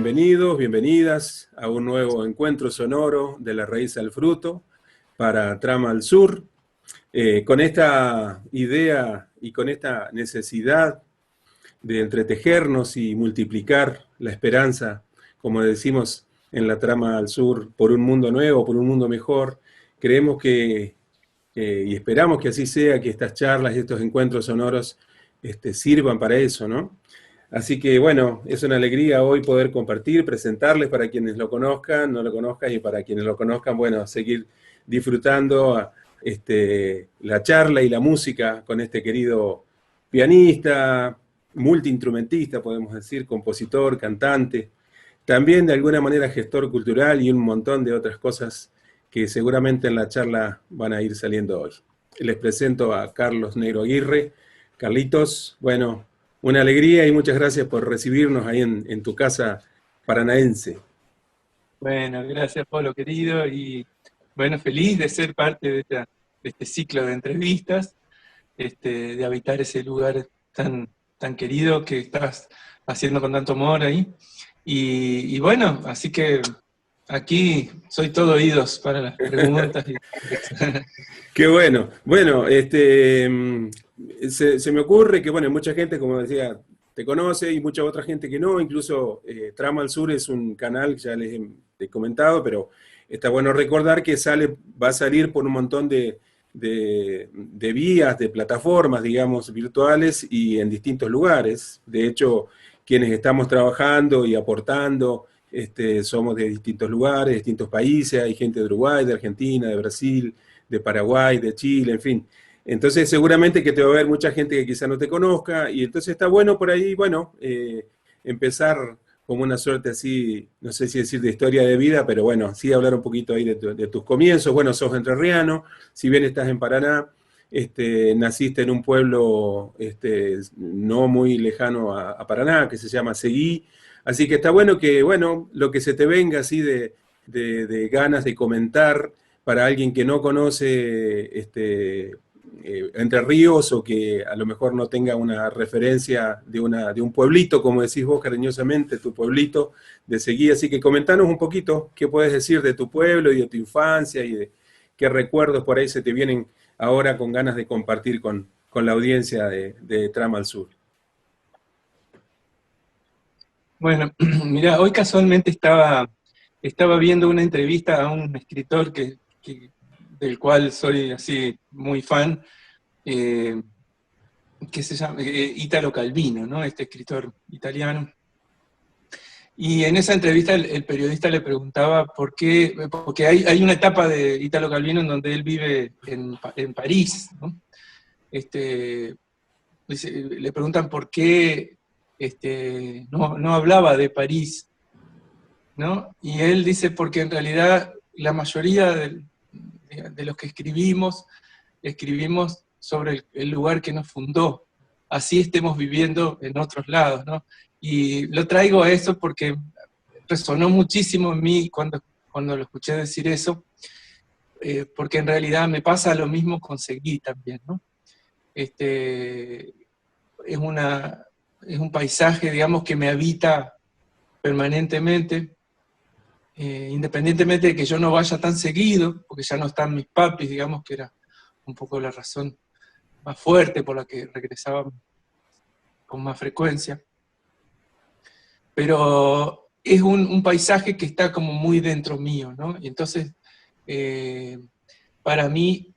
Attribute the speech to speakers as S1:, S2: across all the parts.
S1: bienvenidos, bienvenidas a un nuevo encuentro sonoro de la raíz al fruto para Trama al Sur. Con esta idea y con esta necesidad de entretejernos y multiplicar la esperanza, como decimos en la Trama al Sur, por un mundo nuevo, por un mundo mejor, creemos que, y esperamos que así sea, que estas charlas y estos encuentros sonoros sirvan para eso, ¿no? Así que bueno, es una alegría hoy poder compartir, presentarles para quienes lo conozcan, no lo conozcan, y para quienes lo conozcan, bueno, seguir disfrutando la charla y la música con este querido pianista, multiinstrumentista, podemos decir, compositor, cantante, también de alguna manera gestor cultural y un montón de otras cosas que seguramente en la charla van a ir saliendo hoy. Les presento a Carlos Negro Aguirre. Carlitos, bueno, una alegría y muchas gracias por recibirnos ahí en tu casa paranaense.
S2: Bueno, gracias Pablo querido, y bueno, feliz de ser parte de este ciclo de entrevistas, de habitar ese lugar tan querido que estás haciendo con tanto amor ahí. Y bueno, así que aquí soy todo oídos para las preguntas.
S1: Qué bueno. Bueno, se me ocurre que, bueno, mucha gente, como decía, te conoce y mucha otra gente que no. Incluso Trama al Sur es un canal que ya les he comentado, pero está bueno recordar que va a salir por un montón de vías, de plataformas, digamos, virtuales y en distintos lugares. De hecho, quienes estamos trabajando y aportando, somos de distintos lugares, de distintos países. Hay gente de Uruguay, de Argentina, de Brasil, de Paraguay, de Chile, en fin. Entonces seguramente que te va a haber mucha gente que quizá no te conozca, y entonces está bueno por ahí, bueno, empezar como una suerte así, no sé si decir de historia de vida, pero bueno, sí hablar un poquito ahí de tus comienzos. Bueno, sos entrerriano, si bien estás en Paraná, naciste en un pueblo no muy lejano a Paraná, que se llama Seguí, así que está bueno que, bueno, lo que se te venga así de ganas de comentar para alguien que no conoce Entre Ríos, o que a lo mejor no tenga una referencia de un pueblito, como decís vos cariñosamente, tu pueblito de Seguí. Así que comentanos un poquito qué puedes decir de tu pueblo y de tu infancia, y de qué recuerdos por ahí se te vienen ahora con ganas de compartir con la audiencia de Trama al Sur.
S2: Bueno, mira, hoy casualmente estaba viendo una entrevista a un escritor del cual soy así muy fan, que se llama Italo Calvino, ¿no? Este escritor italiano. Y en esa entrevista el periodista le preguntaba por qué, porque hay una etapa de Italo Calvino en donde él vive en París, ¿no? Le preguntan por qué no hablaba de París, ¿no? Y él dice, porque en realidad la mayoría de los que escribimos sobre el lugar que nos fundó, así estemos viviendo en otros lados, ¿no? Y lo traigo a eso porque resonó muchísimo en mí cuando lo escuché decir eso, porque en realidad me pasa lo mismo con Seguí también, ¿no? Es un paisaje, digamos, que me habita permanentemente, independientemente de que yo no vaya tan seguido, porque ya no están mis papis, digamos, que era un poco la razón más fuerte por la que regresaba con más frecuencia. Pero es un paisaje que está como muy dentro mío, ¿no? Y entonces, para mí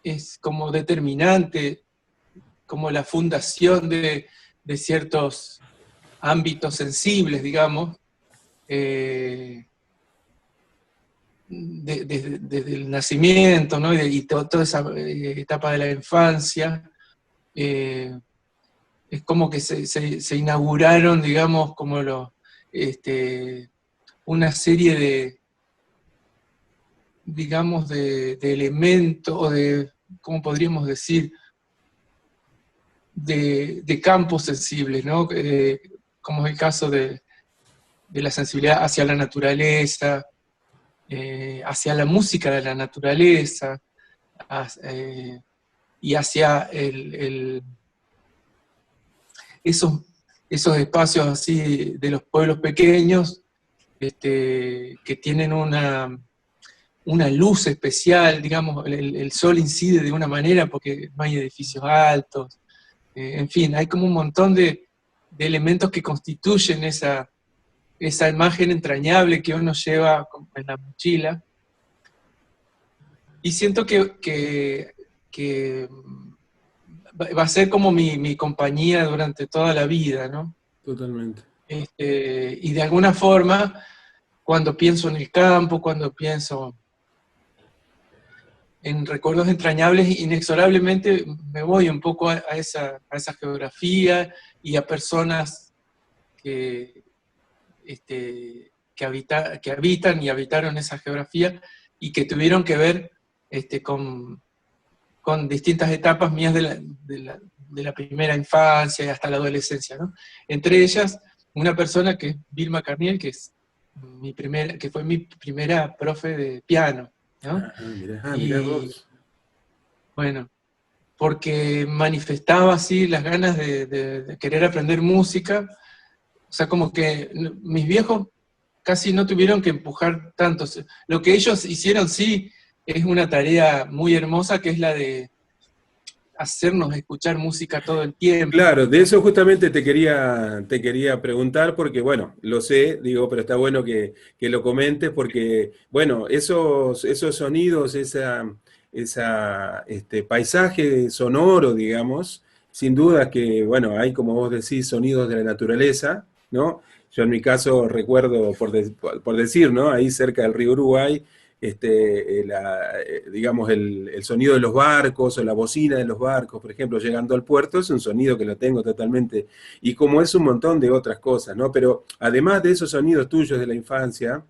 S2: es como determinante, como la fundación de ciertos ámbitos sensibles, digamos, desde el nacimiento, ¿no? Y toda esa etapa de la infancia, es como que se inauguraron, digamos, como una serie digamos, de elementos, o ¿cómo podríamos decir?, de campos sensibles, ¿no? Como es el caso de la sensibilidad hacia la naturaleza, hacia la música de la naturaleza, y hacia esos esos espacios así de los pueblos pequeños, que tienen una luz especial, digamos, el sol incide de una manera porque no hay edificios altos, en fin, hay como un montón de elementos que constituyen esa imagen entrañable que uno lleva en la mochila, y siento que va a ser como mi compañía durante toda la vida, ¿no?
S1: Totalmente.
S2: Y de alguna forma, cuando pienso en el campo, cuando pienso en recuerdos entrañables, inexorablemente me voy un poco a esa geografía y a personas que, que habitan y habitaron esa geografía y que tuvieron que ver con distintas etapas mías de la primera infancia y hasta la adolescencia, ¿no? Entre ellas, una persona que es Vilma Carniel, que fue mi primera profe de piano, ¿no?
S1: Mirá
S2: Y
S1: vos.
S2: bueno, porque manifestaba así las ganas de querer aprender música, o sea, como que mis viejos casi no tuvieron que empujar tanto. Lo que ellos hicieron sí es una tarea muy hermosa, que es la de hacernos escuchar música todo el tiempo,
S1: Claro, de
S2: ¿no?
S1: eso justamente te quería preguntar, porque bueno, lo sé, digo, pero está bueno que lo comentes, porque bueno, esos sonidos, paisaje sonoro, digamos, sin duda que, bueno, hay, como vos decís, sonidos de la naturaleza, ¿no? Yo en mi caso recuerdo, por decir, ¿no? Ahí cerca del río Uruguay, digamos, el sonido de los barcos o la bocina de los barcos, por ejemplo, llegando al puerto, es un sonido que lo tengo totalmente, y como es un montón de otras cosas, ¿no? Pero además de esos sonidos tuyos de la infancia,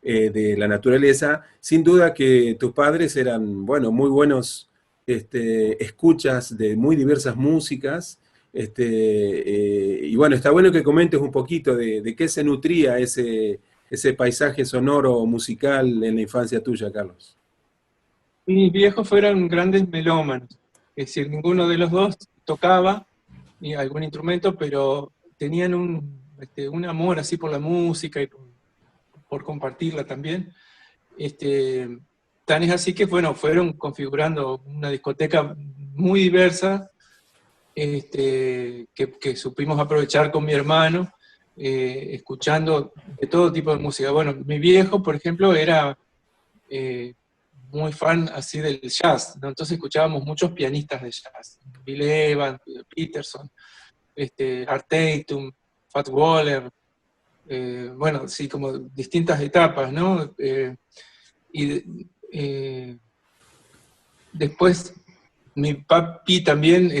S1: de la naturaleza, sin duda que tus padres eran, bueno, muy buenos escuchas de muy diversas músicas. Y bueno, está bueno que comentes un poquito de qué se nutría ese paisaje sonoro musical en la infancia tuya, Carlos.
S2: Mis viejos fueron grandes melómanos, es decir, ninguno de los dos tocaba ni algún instrumento, pero tenían un amor así por la música y por compartirla también. Este, Tan es así que, bueno, fueron configurando una discoteca muy diversa, que supimos aprovechar con mi hermano, escuchando de todo tipo de música. Bueno, mi viejo, por ejemplo, era eh, muy fan así del jazz, ¿no? Entonces escuchábamos muchos pianistas de jazz, Bill Evans, Peterson, Art Tatum, Fats Waller, bueno, sí, como distintas etapas, ¿no? Y después mi papi también,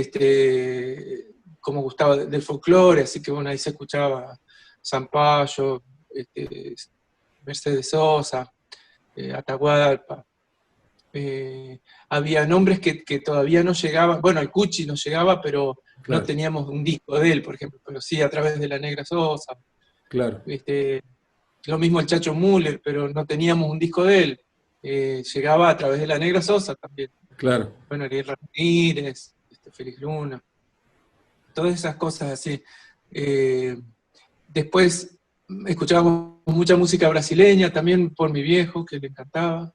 S2: como gustaba del folclore, así que bueno, ahí se escuchaba Zampayo, Mercedes Sosa, Atahualpa. Había nombres que todavía no llegaban, bueno, el Cuchi no llegaba, pero no
S1: Claro,
S2: teníamos un disco de él, por ejemplo, pero sí a través de la Negra Sosa.
S1: claro,
S2: Este, lo mismo el Chacho Müller, pero no teníamos un disco de él. Llegaba a través de la Negra Sosa también.
S1: claro.
S2: Bueno, Ariel Ramírez, Félix Luna, todas esas cosas así. Eh, Después escuchábamos mucha música brasileña, también por mi viejo, que le encantaba.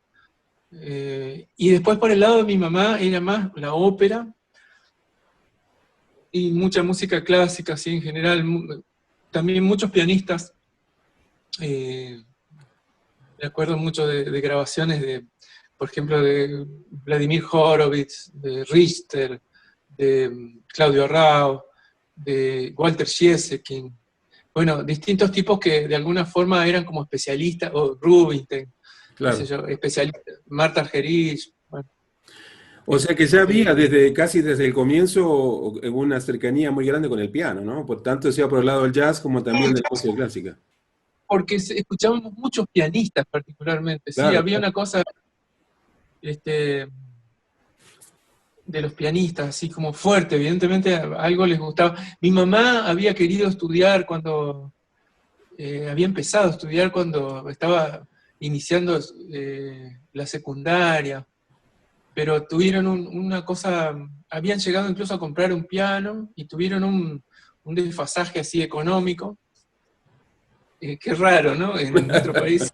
S2: Y después por el lado de mi mamá era más la ópera y mucha música clásica, así en general. También muchos pianistas. Me acuerdo mucho de grabaciones por ejemplo, de Vladimir Horowitz, de Richter, de Claudio Rao, de Walter Schiesekin. Bueno, distintos tipos que de alguna forma eran como especialistas, o Rubinstein, qué sé
S1: Claro.
S2: yo, especialistas, Marta Argerich, bueno,
S1: O sea que ya había
S2: este,
S1: casi desde el comienzo una cercanía muy grande con el piano, ¿no? Por tanto, sea por el lado del jazz como también de la música clásica.
S2: porque escuchábamos muchos pianistas particularmente, sí,
S1: Claro,
S2: había una cosa este, de los pianistas, así como fuerte, evidentemente algo les gustaba. Mi mamá había querido estudiar había empezado a estudiar cuando estaba iniciando la secundaria, pero tuvieron una cosa, habían llegado incluso a comprar un piano y tuvieron un desfasaje así económico, que es raro, ¿no? En nuestro país,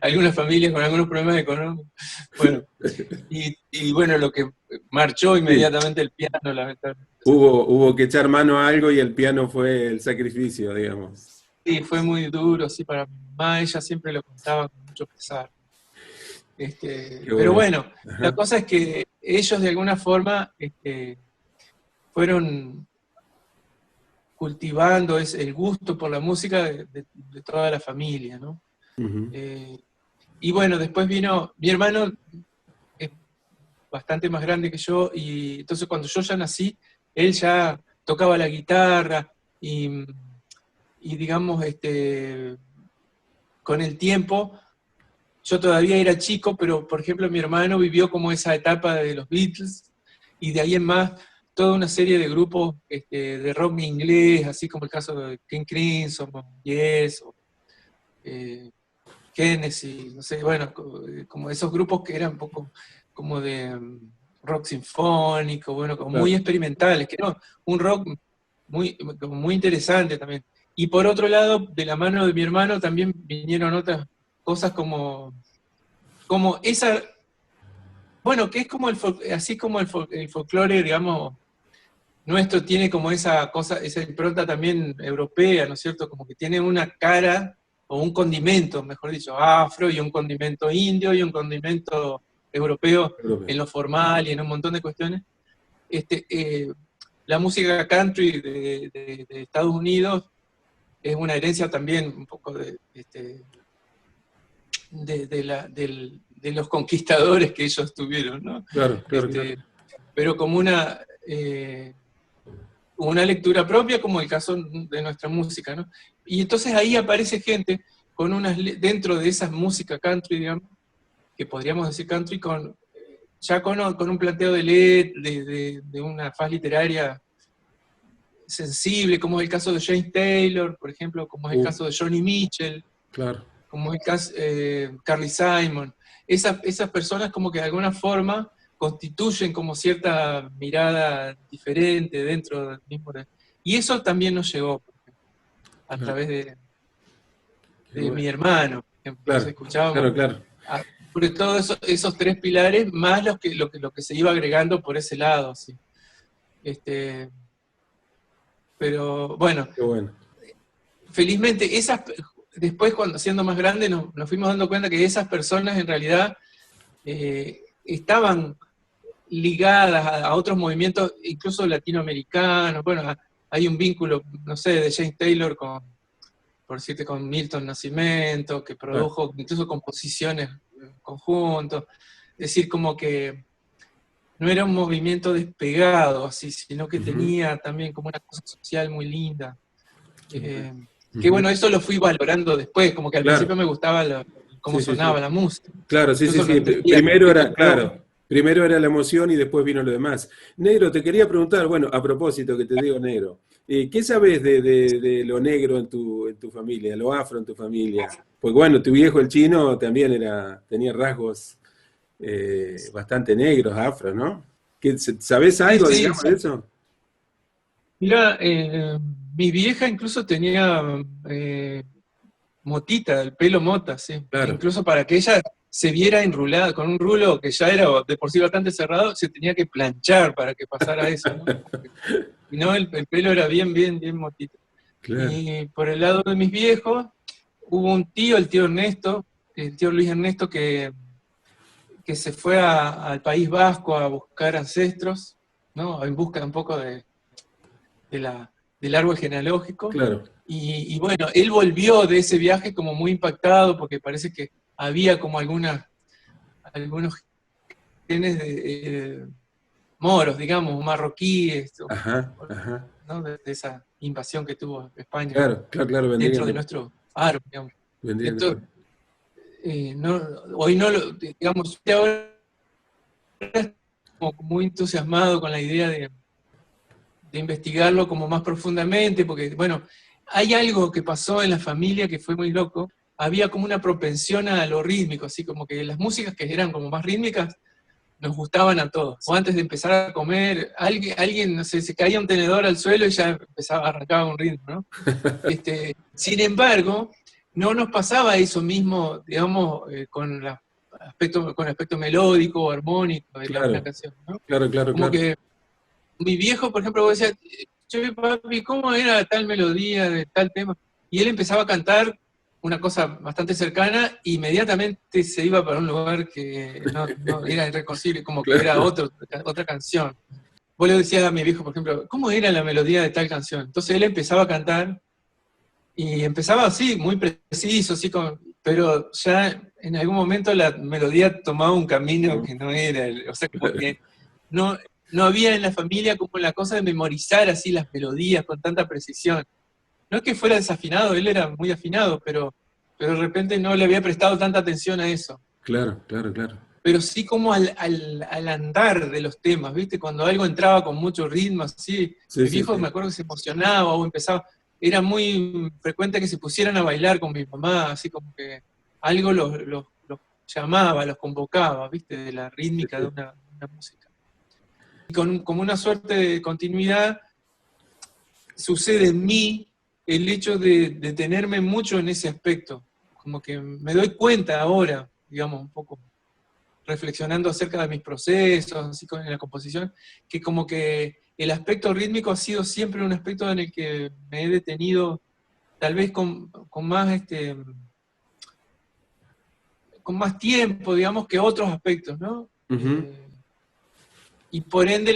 S2: algunas familias con algunos problemas económicos. Bueno, y bueno, lo que marchó
S1: Sí.
S2: inmediatamente el piano, lamentablemente.
S1: Hubo que echar mano a algo y el piano fue el sacrificio, digamos.
S2: Sí, fue muy duro, sí, para mi mamá, ella siempre lo contaba con mucho pesar.
S1: Qué
S2: Pero
S1: bueno.
S2: bueno, la
S1: Ajá.
S2: cosa es que ellos de alguna forma fueron cultivando el gusto por la música de toda la familia, ¿no?
S1: Ujú.
S2: Eh, y bueno, después vino, mi hermano es bastante más grande que yo, y entonces cuando yo ya nací, él ya tocaba la guitarra, y digamos, con el tiempo, yo todavía era chico, pero por ejemplo mi hermano vivió como esa etapa de los Beatles, y de ahí en más toda una serie de grupos de rock inglés, así como el caso de King Crimson, o Yes, o eh, Genesis, no sé, bueno, como esos grupos que eran un poco como de rock sinfónico, bueno, como muy
S1: Claro.
S2: experimentales, que no, un rock como muy interesante también. Y por otro lado, de la mano de mi hermano también vinieron otras cosas como esa, bueno, que es como así como el folclore, digamos, nuestro tiene como esa cosa, esa impronta también europea, ¿no es cierto? Como que tiene una cara o un condimento, mejor dicho, afro, y un condimento indio y un condimento europeo
S1: Europeo.
S2: en lo formal y en un montón de cuestiones. Este, eh, la música country de Estados Unidos es una herencia también un poco de los conquistadores que ellos tuvieron, ¿no?
S1: Claro, claro, claro.
S2: Este, pero como una lectura propia, como el caso de nuestra música, ¿no? Y entonces ahí aparece gente con dentro de esa música country, digamos, que podríamos decir country, ya con un planteo de una faz literaria sensible, como es el caso de James Taylor, por ejemplo, como es el
S1: Uh,
S2: caso de Johnny Mitchell,
S1: claro.
S2: como es el caso Carly Simon. Esas personas como que de alguna forma constituyen como cierta mirada diferente dentro del mismo. Y eso también nos llegó a
S1: Claro,
S2: través
S1: qué
S2: de
S1: bueno.
S2: mi hermano, por ejemplo. Entonces
S1: Claro,
S2: escuchábamos
S1: claro, claro.
S2: sobre todo esos tres pilares, más lo que se iba agregando por ese lado. ¿Sí? Este, pero bueno,
S1: Qué bueno.
S2: felizmente después cuando siendo más grande nos fuimos dando cuenta que esas personas en realidad estaban ligadas a otros movimientos, incluso latinoamericanos. Bueno, hay un vínculo, no sé, de James Taylor por decirte, con Milton Nascimento, que
S1: Claro.
S2: produjo incluso composiciones en conjunto. Es decir, como que no era un movimiento despegado, así, sino que
S1: Ujú.
S2: tenía también como una cosa social muy linda.
S1: Qué bueno.
S2: Eh, que
S1: Ujú.
S2: bueno, eso lo fui valorando después, como que al
S1: Claro.
S2: principio me gustaba cómo
S1: Sí, sí, sí.
S2: sonaba la música.
S1: Claro, sí, sí,
S2: Incluso no
S1: sí.
S2: entendía por
S1: Primero
S2: qué
S1: era,
S2: cambió.
S1: claro, primero era la emoción y después vino lo demás. Negro, te quería preguntar, bueno, a propósito que te digo negro, ¿qué sabes de lo negro en tu familia, lo afro en tu familia? Porque bueno, tu viejo el chino también tenía rasgos bastante negros, afro, ¿no? ¿Sabés
S2: Sí,
S1: algo,
S2: sí,
S1: digamos,
S2: sí.
S1: de eso?
S2: Mira, mi vieja incluso tenía eh, motita, el pelo mota, sí.
S1: Claro.
S2: Incluso para que ella se viera enrulada con un rulo que ya era de por sí bastante cerrado, se tenía que planchar para que pasara eso, ¿no? Y no, el pelo era bien, bien, bien motita.
S1: Claro.
S2: Y por el lado de mis viejos, hubo un tío, el tío Ernesto, el tío Luis Ernesto, que se fue al País Vasco a buscar ancestros, ¿no? En busca un poco de del árbol genealógico.
S1: Claro.
S2: Y bueno, él volvió de ese viaje como muy impactado porque parece que había como algunos genes moros, digamos, marroquíes,
S1: Ajá, ajá.
S2: ¿no? De esa invasión que tuvo España
S1: Claro, claro, claro,
S2: dentro de nuestro árbol, digamos.
S1: vendrían
S2: Entonces,
S1: después.
S2: no, hoy no lo, digamos, ahora como muy entusiasmado con la idea de investigarlo como más profundamente, porque, bueno, hay algo que pasó en la familia que fue muy loco. Había como una propensión a lo rítmico, así como que las músicas que eran como más rítmicas, nos gustaban a todos. O antes de empezar a comer, alguien no sé, se caía un tenedor al suelo y ya arrancaba un ritmo, ¿no? Sin embargo, no nos pasaba eso mismo, digamos, con aspecto melódico o armónico de una
S1: Claro,
S2: canción, ¿no?
S1: claro, claro,
S2: Como
S1: claro.
S2: que mi viejo, por ejemplo, decía, che, papi, ¿cómo era tal melodía de tal tema? Y él empezaba a cantar una cosa bastante cercana, e inmediatamente se iba para un lugar que no era irreconocible, como que era
S1: Claro,
S2: otra canción. Vos le decías a mi viejo, por ejemplo, ¿cómo era la melodía de tal canción? Entonces él empezaba a cantar, y empezaba así, muy preciso, así pero ya en algún momento la melodía tomaba un camino que no era, o sea, como que no, no había en la familia como la cosa de memorizar así las melodías con tanta precisión. No es que fuera desafinado, él era muy afinado, pero de repente no le había prestado tanta atención a eso.
S1: claro, claro, claro.
S2: Pero sí como al andar de los temas, ¿viste? Cuando algo entraba con mucho ritmo, así,
S1: Sí,
S2: mi
S1: sí,
S2: viejo
S1: sí.
S2: me acuerdo que se emocionaba o empezaba, era muy frecuente que se pusieran a bailar con mi mamá, así como que algo los llamaba, los convocaba, ¿viste? De la
S1: Sí,
S2: rítmica de
S1: sí.
S2: una música. Y como una suerte de continuidad, sucede en mí el hecho de detenerme mucho en ese aspecto. Como que me doy cuenta ahora, digamos, un poco reflexionando acerca de mis procesos, así en la composición, que como que el aspecto rítmico ha sido siempre un aspecto en el que me he detenido, tal vez con más con más tiempo, digamos, que otros aspectos, ¿no?
S1: Ujú.
S2: Y por ende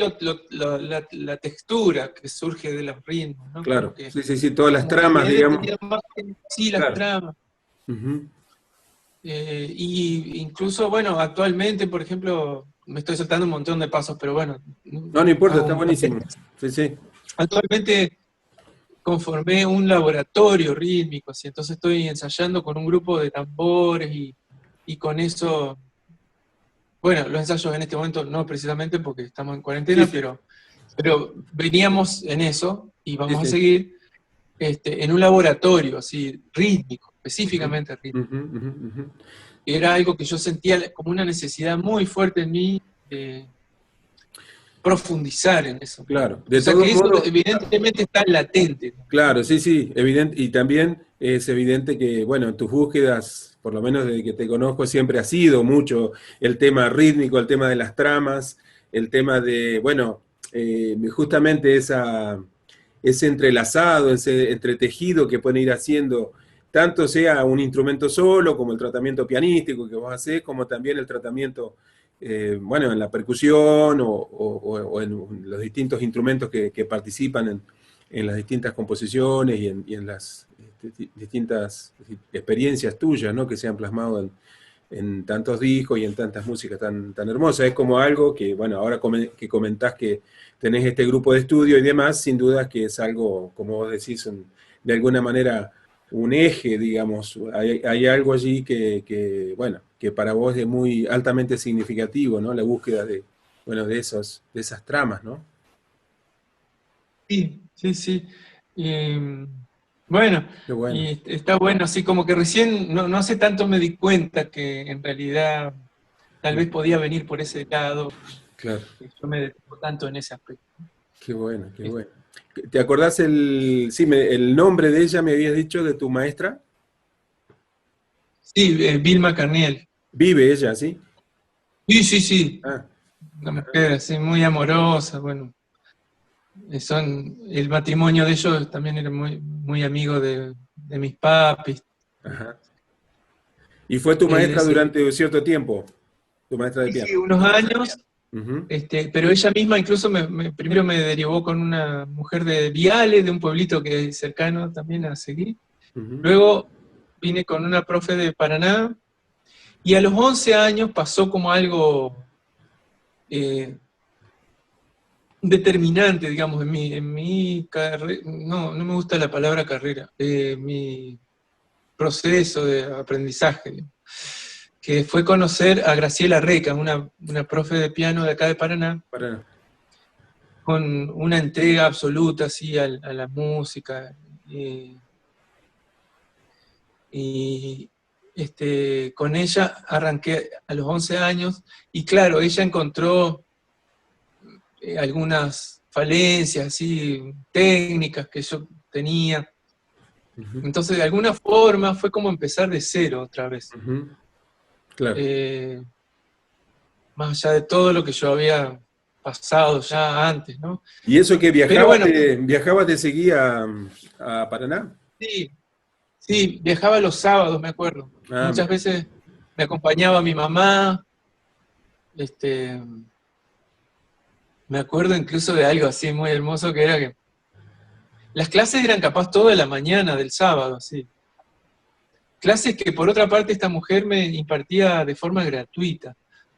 S2: la textura que surge de los ritmos, ¿no?
S1: Claro, sí, sí, sí, todas las
S2: Como que
S1: tramas,
S2: me he
S1: digamos.
S2: detenido más en sí las
S1: Claro.
S2: tramas.
S1: Ujú.
S2: Y incluso, bueno, actualmente, por ejemplo, me estoy saltando un montón de pasos, pero bueno,
S1: No, no importa,
S2: hago
S1: está
S2: un
S1: buenísimo.
S2: paréntesis.
S1: Sí, sí.
S2: Actualmente conformé un laboratorio rítmico, así, entonces estoy ensayando con un grupo de tambores y con eso, bueno, los ensayos en este momento no precisamente porque estamos en
S1: Sí,
S2: cuarentena,
S1: sí.
S2: pero veníamos en eso y
S1: Sí,
S2: vamos a
S1: sí.
S2: seguir en un laboratorio así rítmico,
S1: Ujú,
S2: específicamente rítmico.
S1: ujú, ujú, ujú.
S2: Era algo que yo sentía como una necesidad muy fuerte en mí de profundizar en eso.
S1: Claro,
S2: O
S1: de
S2: sea
S1: todos
S2: que eso
S1: modos,
S2: evidentemente está latente, ¿no?
S1: claro, sí, sí, evidente, y también es evidente que, bueno, en tus búsquedas, por lo menos desde que te conozco, siempre ha sido mucho el tema rítmico, el tema de las tramas, el tema de, bueno, justamente ese entrelazado, ese entretejido que pueden ir haciendo, tanto sea un instrumento solo, como el tratamiento pianístico que vos hacés, como también el tratamiento, bueno, en la percusión o en los distintos instrumentos que participan en las distintas composiciones y en las distintas experiencias tuyas, ¿no? Que se han plasmado en tantos discos y en tantas músicas tan hermosas. Es como algo que, bueno, ahora que comentás que tenés este grupo de estudio y demás, sin duda que es algo, como vos decís, de alguna manera un eje, digamos. Hay algo allí bueno, que para vos es muy altamente significativo, ¿no? La búsqueda bueno, de esas tramas, ¿no?
S2: Sí, sí, sí. Y, bueno,
S1: Qué bueno,
S2: y está bueno, así como que recién, no hace tanto me di cuenta que en realidad tal vez podía venir por ese lado,
S1: claro.
S2: que yo me detengo tanto en ese aspecto.
S1: Qué bueno, qué
S2: Es-
S1: bueno. ¿Te acordás el nombre de ella, me habías dicho, de tu maestra?
S2: Sí, Vilma Carniel.
S1: Vive ella, ¿sí?
S2: Sí, sí, sí.
S1: Ah,
S2: Una mujer así muy amorosa, bueno. El matrimonio de ellos también era muy, muy amigo de mis papis.
S1: ajá. ¿Y fue tu
S2: De
S1: maestra
S2: ese,
S1: durante cierto tiempo? Tu maestra de
S2: sí, sí,
S1: piano.
S2: unos años.
S1: Ujú,
S2: Pero ella misma incluso primero me derivó con una mujer de Viale, de un pueblito que es cercano también a Seguí.
S1: ujú.
S2: Luego vine con una profe de Paraná, y a los 11 años pasó como algo eh, determinante, digamos, en mi carrera, no me gusta la palabra carrera, mi proceso de aprendizaje, digamos, que fue conocer a Graciela Reca, una profe de piano de acá de Paraná,
S1: Para,
S2: con una entrega absoluta así a la música. Y con ella arranqué a los 11 años, y claro, ella encontró algunas falencias así, técnicas que yo tenía. Entonces, de alguna forma, fue como empezar de cero otra vez.
S1: Claro.
S2: Más allá de todo lo que yo había pasado ya antes, ¿no?
S1: ¿Y eso que
S2: Pero bueno,
S1: viajabas de seguida a Paraná?
S2: sí, sí, viajaba los sábados, me acuerdo.
S1: Ah,
S2: Muchas
S1: mira.
S2: veces me acompañaba mi mamá. este, Me acuerdo incluso de algo así muy hermoso, que era que las clases eran capaz toda la mañana del sábado, así. Clases que por otra parte esta mujer me impartía de forma gratuita.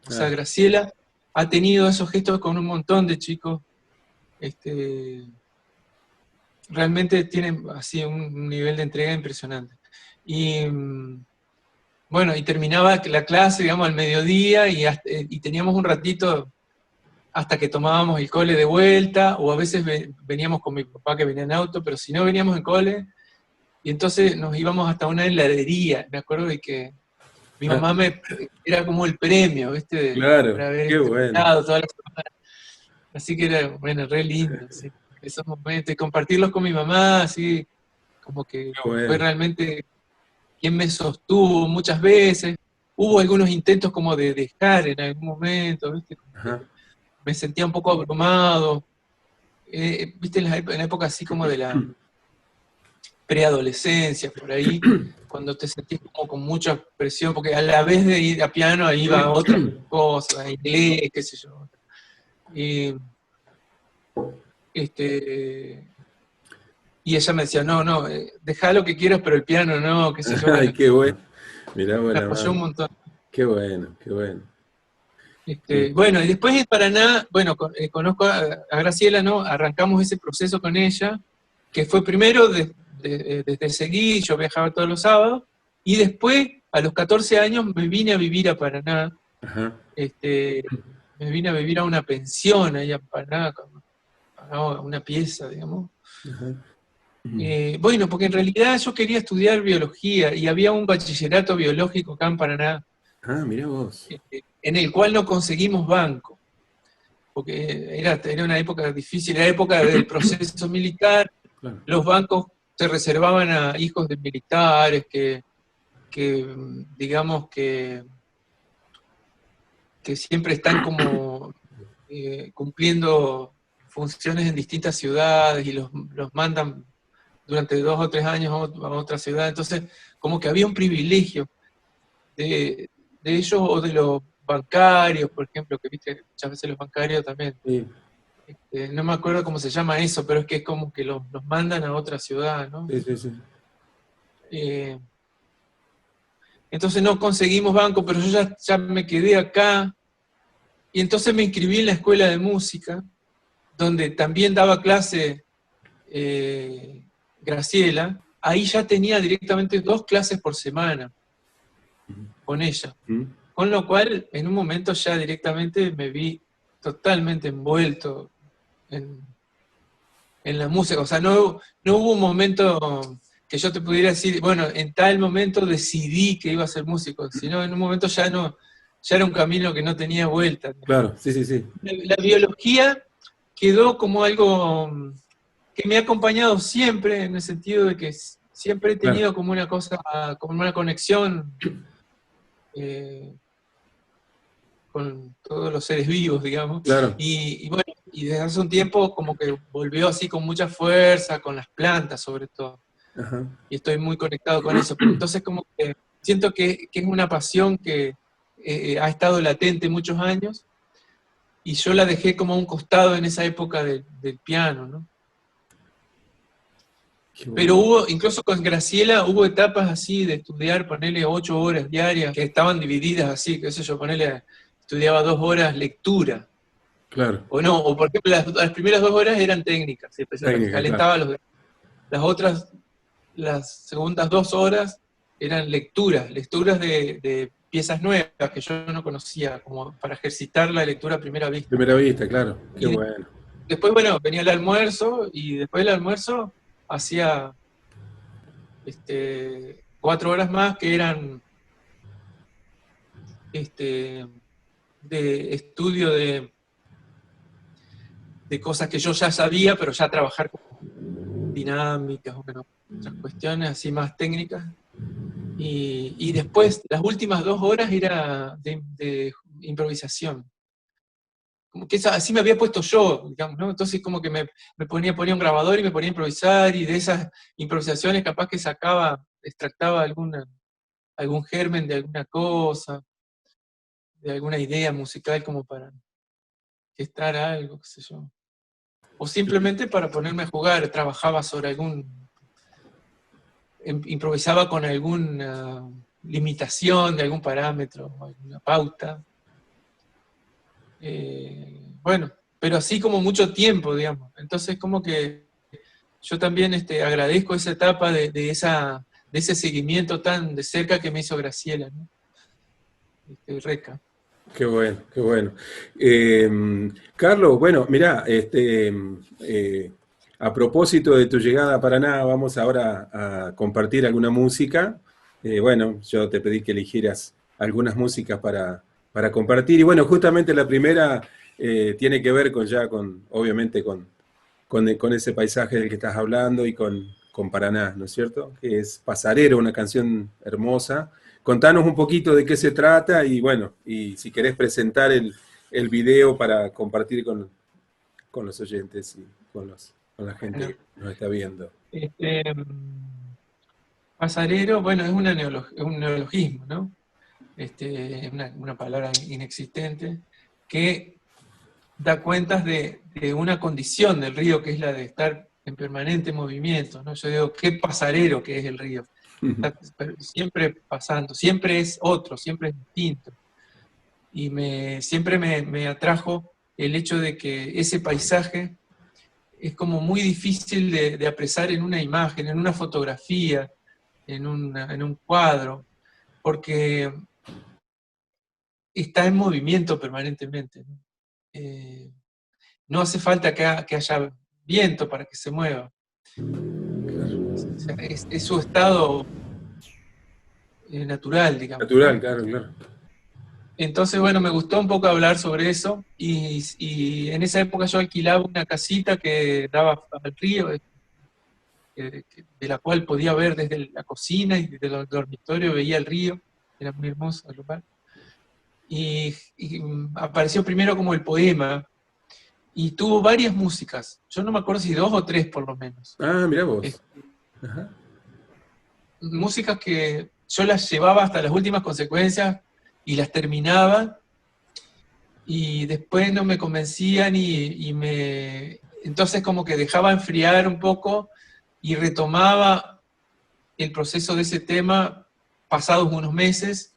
S2: O sea,
S1: Ah,
S2: Graciela ha tenido esos gestos con un montón de chicos. Realmente tienen así un nivel de entrega impresionante. Y bueno, y terminaba la clase, digamos, al mediodía, y teníamos un ratito hasta que tomábamos el cole de vuelta, o a veces veníamos con mi papá, que venía en auto, pero si no veníamos en cole, y entonces nos íbamos hasta una heladería. Me acuerdo de que mi
S1: ah,
S2: mamá era como el premio, ¿viste? Por
S1: claro,
S2: haber
S1: qué bueno,
S2: estado toda la semana. Así que era, bueno, re lindo, sí. Esos momentos, y compartirlos con mi mamá, así, como que
S1: qué
S2: fue
S1: bueno.
S2: realmente quien me sostuvo muchas veces. Hubo algunos intentos como de dejar en algún momento, ¿viste? Como que
S1: Ajá.
S2: me sentía un poco abrumado. ¿Viste? En la época así como de la preadolescencia, por ahí, cuando te sentís como con mucha presión, porque a la vez de ir a piano iba a otras cosas, a inglés, qué sé yo. Y, este, y ella me decía, no, no, dejá lo que quieras, pero el piano no, qué sé yo.
S1: Ay,
S2: Bueno,
S1: qué bueno. Mirá,
S2: me
S1: buena
S2: apoyó un
S1: madre.
S2: montón.
S1: Qué bueno, qué bueno. Y-
S2: Bueno, y después en Paraná, bueno, conozco a Graciela, ¿no? Arrancamos ese proceso con ella, que fue primero desde Seguí, yo viajaba todos los sábados, y después, a los 14 años, me vine a vivir a Paraná.
S1: Ajá.
S2: este, Me vine a vivir a una pensión ahí a Paraná, pagaba una pieza, digamos.
S1: Ajá.
S2: Bueno, porque en realidad yo quería estudiar biología, y había un bachillerato biológico acá en Paraná,
S1: Ah, mirá vos.
S2: en el cual no conseguimos banco, porque era una época difícil, era época del proceso militar.
S1: Claro.
S2: Los bancos se reservaban a hijos de militares digamos que siempre están como cumpliendo funciones en distintas ciudades, y los mandan durante 2 o 3 años a otra ciudad. Entonces, como que había un privilegio de ellos, o de los bancarios, por ejemplo, que viste, muchas veces los bancarios también.
S1: Sí,
S2: No me acuerdo cómo se llama eso, pero es que es como que los mandan a otra ciudad, ¿no?
S1: sí, sí, sí.
S2: Eh, entonces no conseguimos banco, pero yo ya me quedé acá, y entonces me inscribí en la escuela de música, donde también daba clase Graciela. Ahí ya tenía directamente 2 clases por semana con ella.
S1: ¿Mm?
S2: Con lo cual, en un momento ya directamente me vi totalmente envuelto en la música. O sea, no hubo un momento que yo te pudiera decir, bueno, en tal momento decidí que iba a ser músico, sino en un momento ya no, ya era un camino que no tenía vuelta.
S1: Claro, sí, sí, sí.
S2: La biología quedó como algo que me ha acompañado siempre, en el sentido de que siempre he
S1: Claro,
S2: tenido como una cosa, como una conexión eh, con todos los seres vivos, digamos.
S1: claro.
S2: Y bueno, y desde hace un tiempo como que volvió así con mucha fuerza, con las plantas sobre todo.
S1: Ajá.
S2: Y estoy muy conectado con eso. Pero entonces como que siento que es una pasión que ha estado latente muchos años, y yo la dejé como a un costado en esa época del piano, ¿no?
S1: Qué
S2: Pero
S1: bueno.
S2: incluso con Graciela, hubo etapas así de estudiar, ponerle 8 horas diarias, que estaban divididas así, qué sé yo, ponerle, estudiaba 2 horas lectura.
S1: Claro.
S2: O no, o por ejemplo, las primeras 2 horas eran técnicas, ¿sí? Pues,
S1: Técnica, claro.
S2: calentaba las otras, las segundas 2 horas eran lecturas de piezas nuevas que yo no conocía, como para ejercitar la lectura a primera vista.
S1: Primera vista, claro. Qué
S2: Y
S1: bueno.
S2: después, bueno, venía el almuerzo, y después del almuerzo hacía 4 horas más, que eran de estudio de cosas que yo ya sabía, pero ya trabajar con dinámicas, bueno, otras cuestiones así más técnicas. Y después, las últimas 2 horas era de improvisación. Como que así me había puesto yo, digamos, ¿no? Entonces como que me ponía un grabador y me ponía a improvisar, y de esas improvisaciones capaz que extractaba algún germen de alguna cosa, de alguna idea musical como para gestar algo, qué sé yo. O simplemente para ponerme a jugar, trabajaba sobre improvisaba con alguna limitación de algún parámetro, alguna pauta. Bueno, pero así como mucho tiempo, digamos. Entonces como que yo también agradezco esa etapa de ese seguimiento tan de cerca que me hizo Graciela, ¿no? Reca.
S1: Qué bueno, qué bueno. Carlos, bueno, mirá, a propósito de tu llegada a Paraná, vamos ahora a compartir alguna música. Bueno, yo te pedí que eligieras algunas músicas para compartir. Y bueno, justamente la primera tiene que ver obviamente, con ese paisaje del que estás hablando y con Paraná, ¿no es cierto? Que es Pasarero, una canción hermosa. Contanos un poquito de qué se trata y bueno, y si querés presentar el video para compartir con los oyentes y con la gente
S2: Bueno,
S1: que nos está viendo.
S2: pasarero, bueno, es un neologismo, ¿no? Es una palabra inexistente que da cuentas de una condición del río, que es la de estar en permanente movimiento, ¿no? Yo digo, qué pasarero que es el río. Está siempre pasando, siempre es otro, siempre es distinto. Y siempre me atrajo el hecho de que ese paisaje es como muy difícil de apresar en una imagen, en una fotografía, en un cuadro, porque está en movimiento permanentemente, ¿no? No hace falta que haya viento para que se mueva. O sea, es su estado natural, digamos,
S1: Natural,
S2: ¿no?
S1: claro, claro.
S2: Entonces, bueno, me gustó un poco hablar sobre eso, y en esa época yo alquilaba una casita que daba al río, de la cual podía ver desde la cocina, y desde el dormitorio veía el río, era muy hermoso el lugar. Y apareció primero como el poema, y tuvo varias músicas, yo no me acuerdo si 2 o 3 por lo menos.
S1: Ah, mirá vos. Ajá.
S2: Músicas que yo las llevaba hasta las últimas consecuencias y las terminaba, y después no me convencían, entonces como que dejaba enfriar un poco y retomaba el proceso de ese tema pasados unos meses,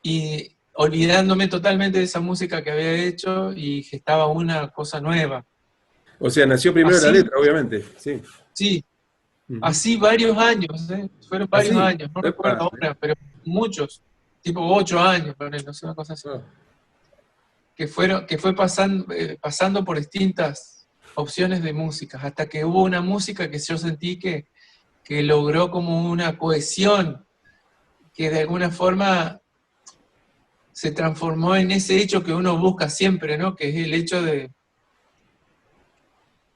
S2: y olvidándome totalmente de esa música que había hecho, y gestaba una cosa nueva.
S1: O sea, nació primero la
S2: Así,
S1: letra, obviamente, sí.
S2: sí,
S1: Ujú.
S2: así varios años, fueron varios
S1: Así.
S2: años, no recuerdo
S1: Epa.
S2: ahora, pero muchos, tipo 8 años, no sé, una cosa así,
S1: Ah,
S2: que fue pasando por distintas opciones de músicas, hasta que hubo una música que yo sentí que logró como una cohesión, que de alguna forma se transformó en ese hecho que uno busca siempre, ¿no? Que es el hecho de...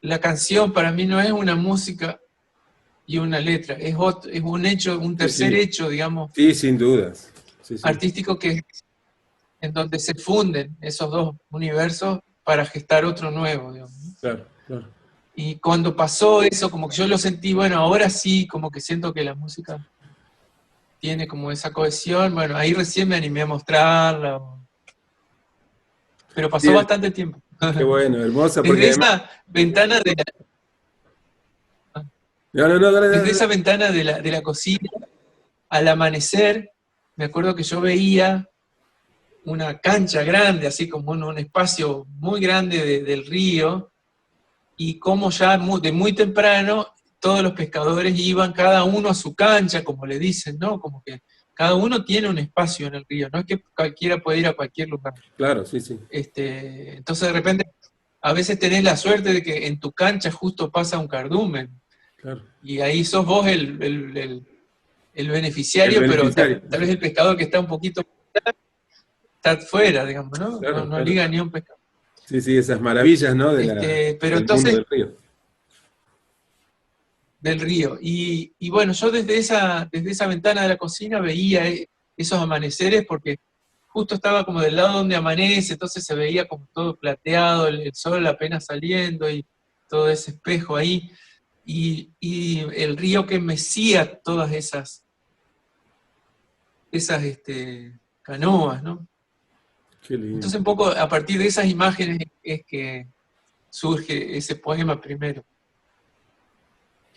S2: La canción para mí no es una música y una letra, es un hecho, un
S1: sí,
S2: tercer
S1: sí.
S2: hecho, digamos,
S1: Sí, sin dudas. Sí, sí.
S2: artístico, en donde se funden esos dos universos para gestar otro nuevo, digamos, ¿no?
S1: Claro, claro.
S2: Y cuando pasó eso, como que yo lo sentí, bueno, ahora sí, como que siento que la música tiene como esa cohesión, bueno, ahí recién me animé a mostrarla, pero pasó
S1: Bien,
S2: bastante tiempo.
S1: qué bueno, hermosa, porque
S2: Desde
S1: además.
S2: esa ventana de
S1: No, no, no, dale, dale,
S2: desde
S1: dale.
S2: esa ventana de la cocina, al amanecer, me acuerdo que yo veía una cancha grande, así como un espacio muy grande del río, y como ya de muy temprano todos los pescadores iban cada uno a su cancha, como le dicen, ¿no? Como que cada uno tiene un espacio en el río, no es que cualquiera puede ir a cualquier lugar.
S1: Claro, sí, sí.
S2: Entonces de repente, a veces tenés la suerte de que en tu cancha justo pasa un cardumen,
S1: Claro.
S2: y ahí sos vos el
S1: El
S2: beneficiario, pero
S1: beneficiario.
S2: tal vez el pescador que está un poquito está fuera, digamos, ¿no?
S1: Claro,
S2: No
S1: claro.
S2: liga ni un pescado.
S1: Sí, sí, esas maravillas, ¿no?
S2: Pero
S1: Del mundo
S2: entonces,
S1: del río.
S2: del río. Y bueno, yo desde esa ventana de la cocina veía esos amaneceres porque justo estaba como del lado donde amanece, entonces se veía como todo plateado, el sol apenas saliendo y todo ese espejo ahí. Y el río que mecía todas esas canoas, ¿no?
S1: Qué lindo.
S2: Entonces un poco a partir de esas imágenes es que surge ese poema primero,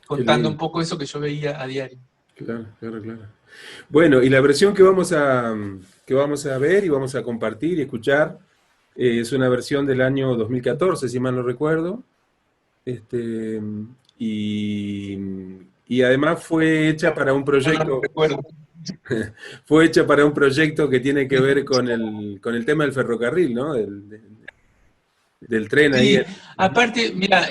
S1: Qué
S2: contando un
S1: lindo.
S2: poco eso que yo veía a diario.
S1: Claro, claro, claro. Bueno, y la versión que vamos a ver y vamos a compartir y escuchar es una versión del año 2014, si mal no recuerdo. Este, y, y además fue hecha para un
S2: No lo
S1: proyecto,
S2: recuerdo.
S1: fue hecha para un proyecto que tiene que ver con el tema del ferrocarril, ¿no? Del tren ahí.
S2: Sí, aparte, mira,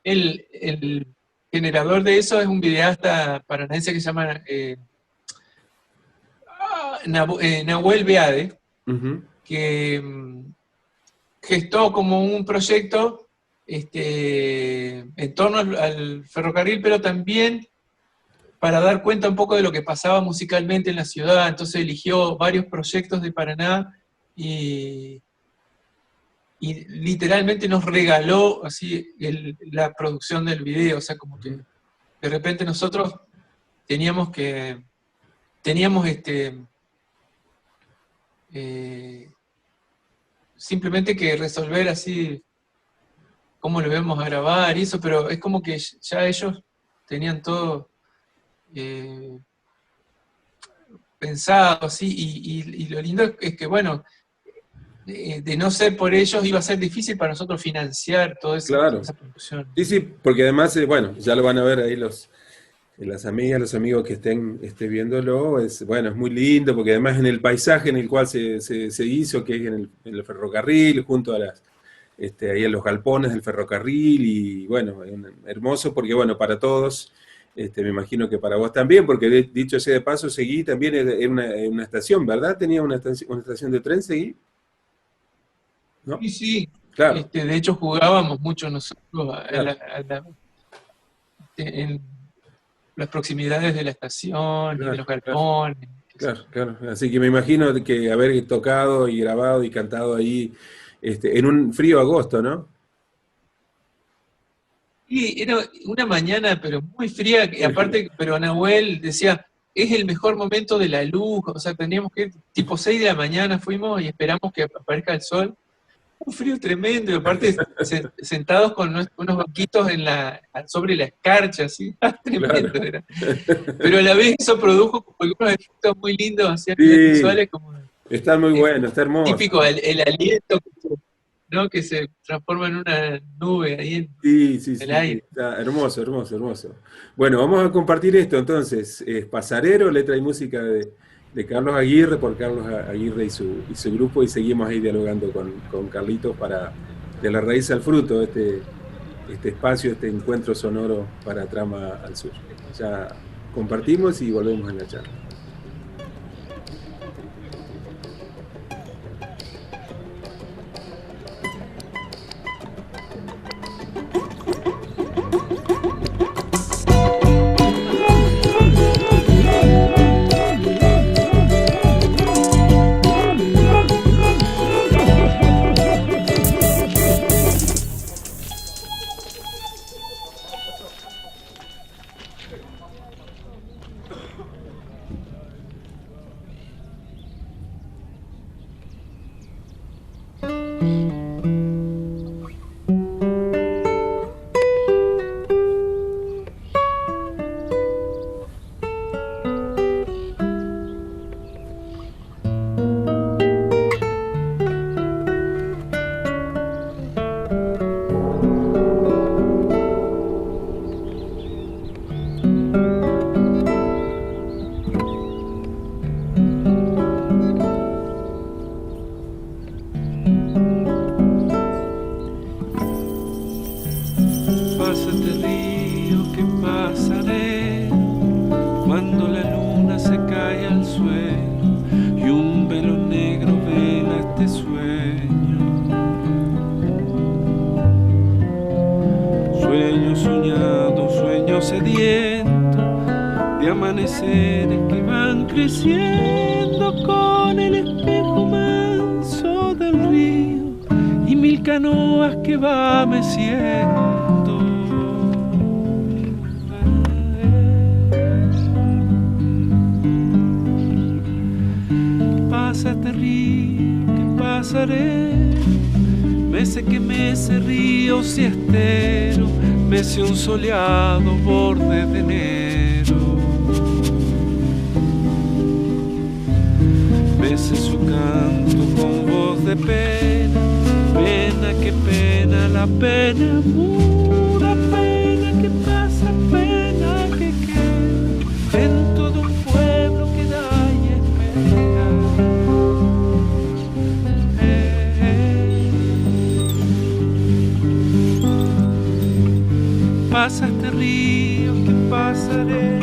S2: el generador de eso es un videasta paranaense que se llama Nahuel Beade,
S1: Ujú.
S2: que gestó como un proyecto en torno al ferrocarril, pero también para dar cuenta un poco de lo que pasaba musicalmente en la ciudad. Entonces eligió varios proyectos de Paraná y, y literalmente nos regaló así la producción del video. O sea, como que de repente nosotros teníamos eh, simplemente que resolver así cómo lo íbamos a grabar y eso, pero es como que ya ellos tenían todo eh, pensado así, y lo lindo es que, bueno, de no ser por ellos iba a ser difícil para nosotros financiar toda
S1: Claro.
S2: esa producción.
S1: Sí, sí, porque además, bueno, ya lo van a ver ahí las amigas, los amigos que estén viéndolo, bueno, es muy lindo, porque además en el paisaje en el cual se hizo, que es en el ferrocarril, junto a ahí en los galpones del ferrocarril, y bueno, hermoso, porque bueno, para todos, me imagino que para vos también, porque dicho sea de paso, Seguí también en una estación, ¿verdad? Tenía una estación de tren, Seguí, ¿no?
S2: Sí, sí,
S1: Claro,
S2: de hecho jugábamos mucho nosotros
S1: claro,
S2: en las proximidades de la estación y de
S1: claro,
S2: los
S1: claro.
S2: galpones, qué sé
S1: Claro,
S2: yo.
S1: claro. Así que me imagino que haber tocado y grabado y cantado ahí en un frío agosto, ¿no?
S2: Y era una mañana, pero muy fría, y
S1: Muy frío.
S2: aparte, pero Nahuel decía, es el mejor momento de la luz, o sea, teníamos que ir tipo 6 de la mañana, fuimos y esperamos que aparezca el sol. Un frío tremendo, y aparte sentados con unos banquitos sobre la escarcha, así,
S1: Claro.
S2: tremendo era. Pero a la vez eso produjo como algunos efectos muy lindos, así a nivel
S1: Sí,
S2: visuales, como
S1: está muy bueno, está hermoso.
S2: típico, el aliento, ¿no? Que se transforma en una nube ahí en
S1: Sí, sí,
S2: el
S1: sí, sí,
S2: aire.
S1: está hermoso, hermoso, hermoso. Bueno, vamos a compartir esto entonces. Es Pasarero, letra y música de Carlos Aguirre, por Carlos Aguirre y su grupo, y seguimos ahí dialogando con Carlitos para De la raíz al fruto, este espacio, este encuentro sonoro para Trama al Sur. Ya compartimos y volvemos a la charla.
S3: amaneceres que van creciendo con el espejo manso del río y 1000 canoas que va meciendo. Pásate río, que pasaré, mece que mece río si estero, mece un soleado borde de enero. Mece su canto con voz de pena, pena que pena, la pena muda, pena que pasa, pena que queda en todo un pueblo que da y espera. Pasa este río que pasaré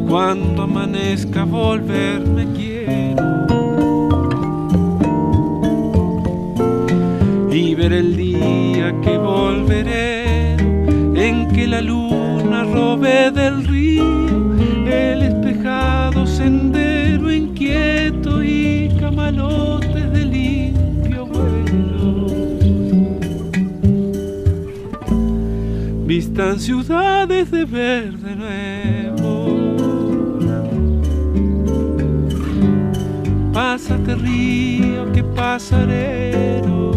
S3: cuando amanezca volverme quiero y ver el día que volveré en que la luna robe del río el espejado sendero inquieto y camalotes de limpio vuelo. Vistan ciudades de verde nuevo. Pásate río que pasarero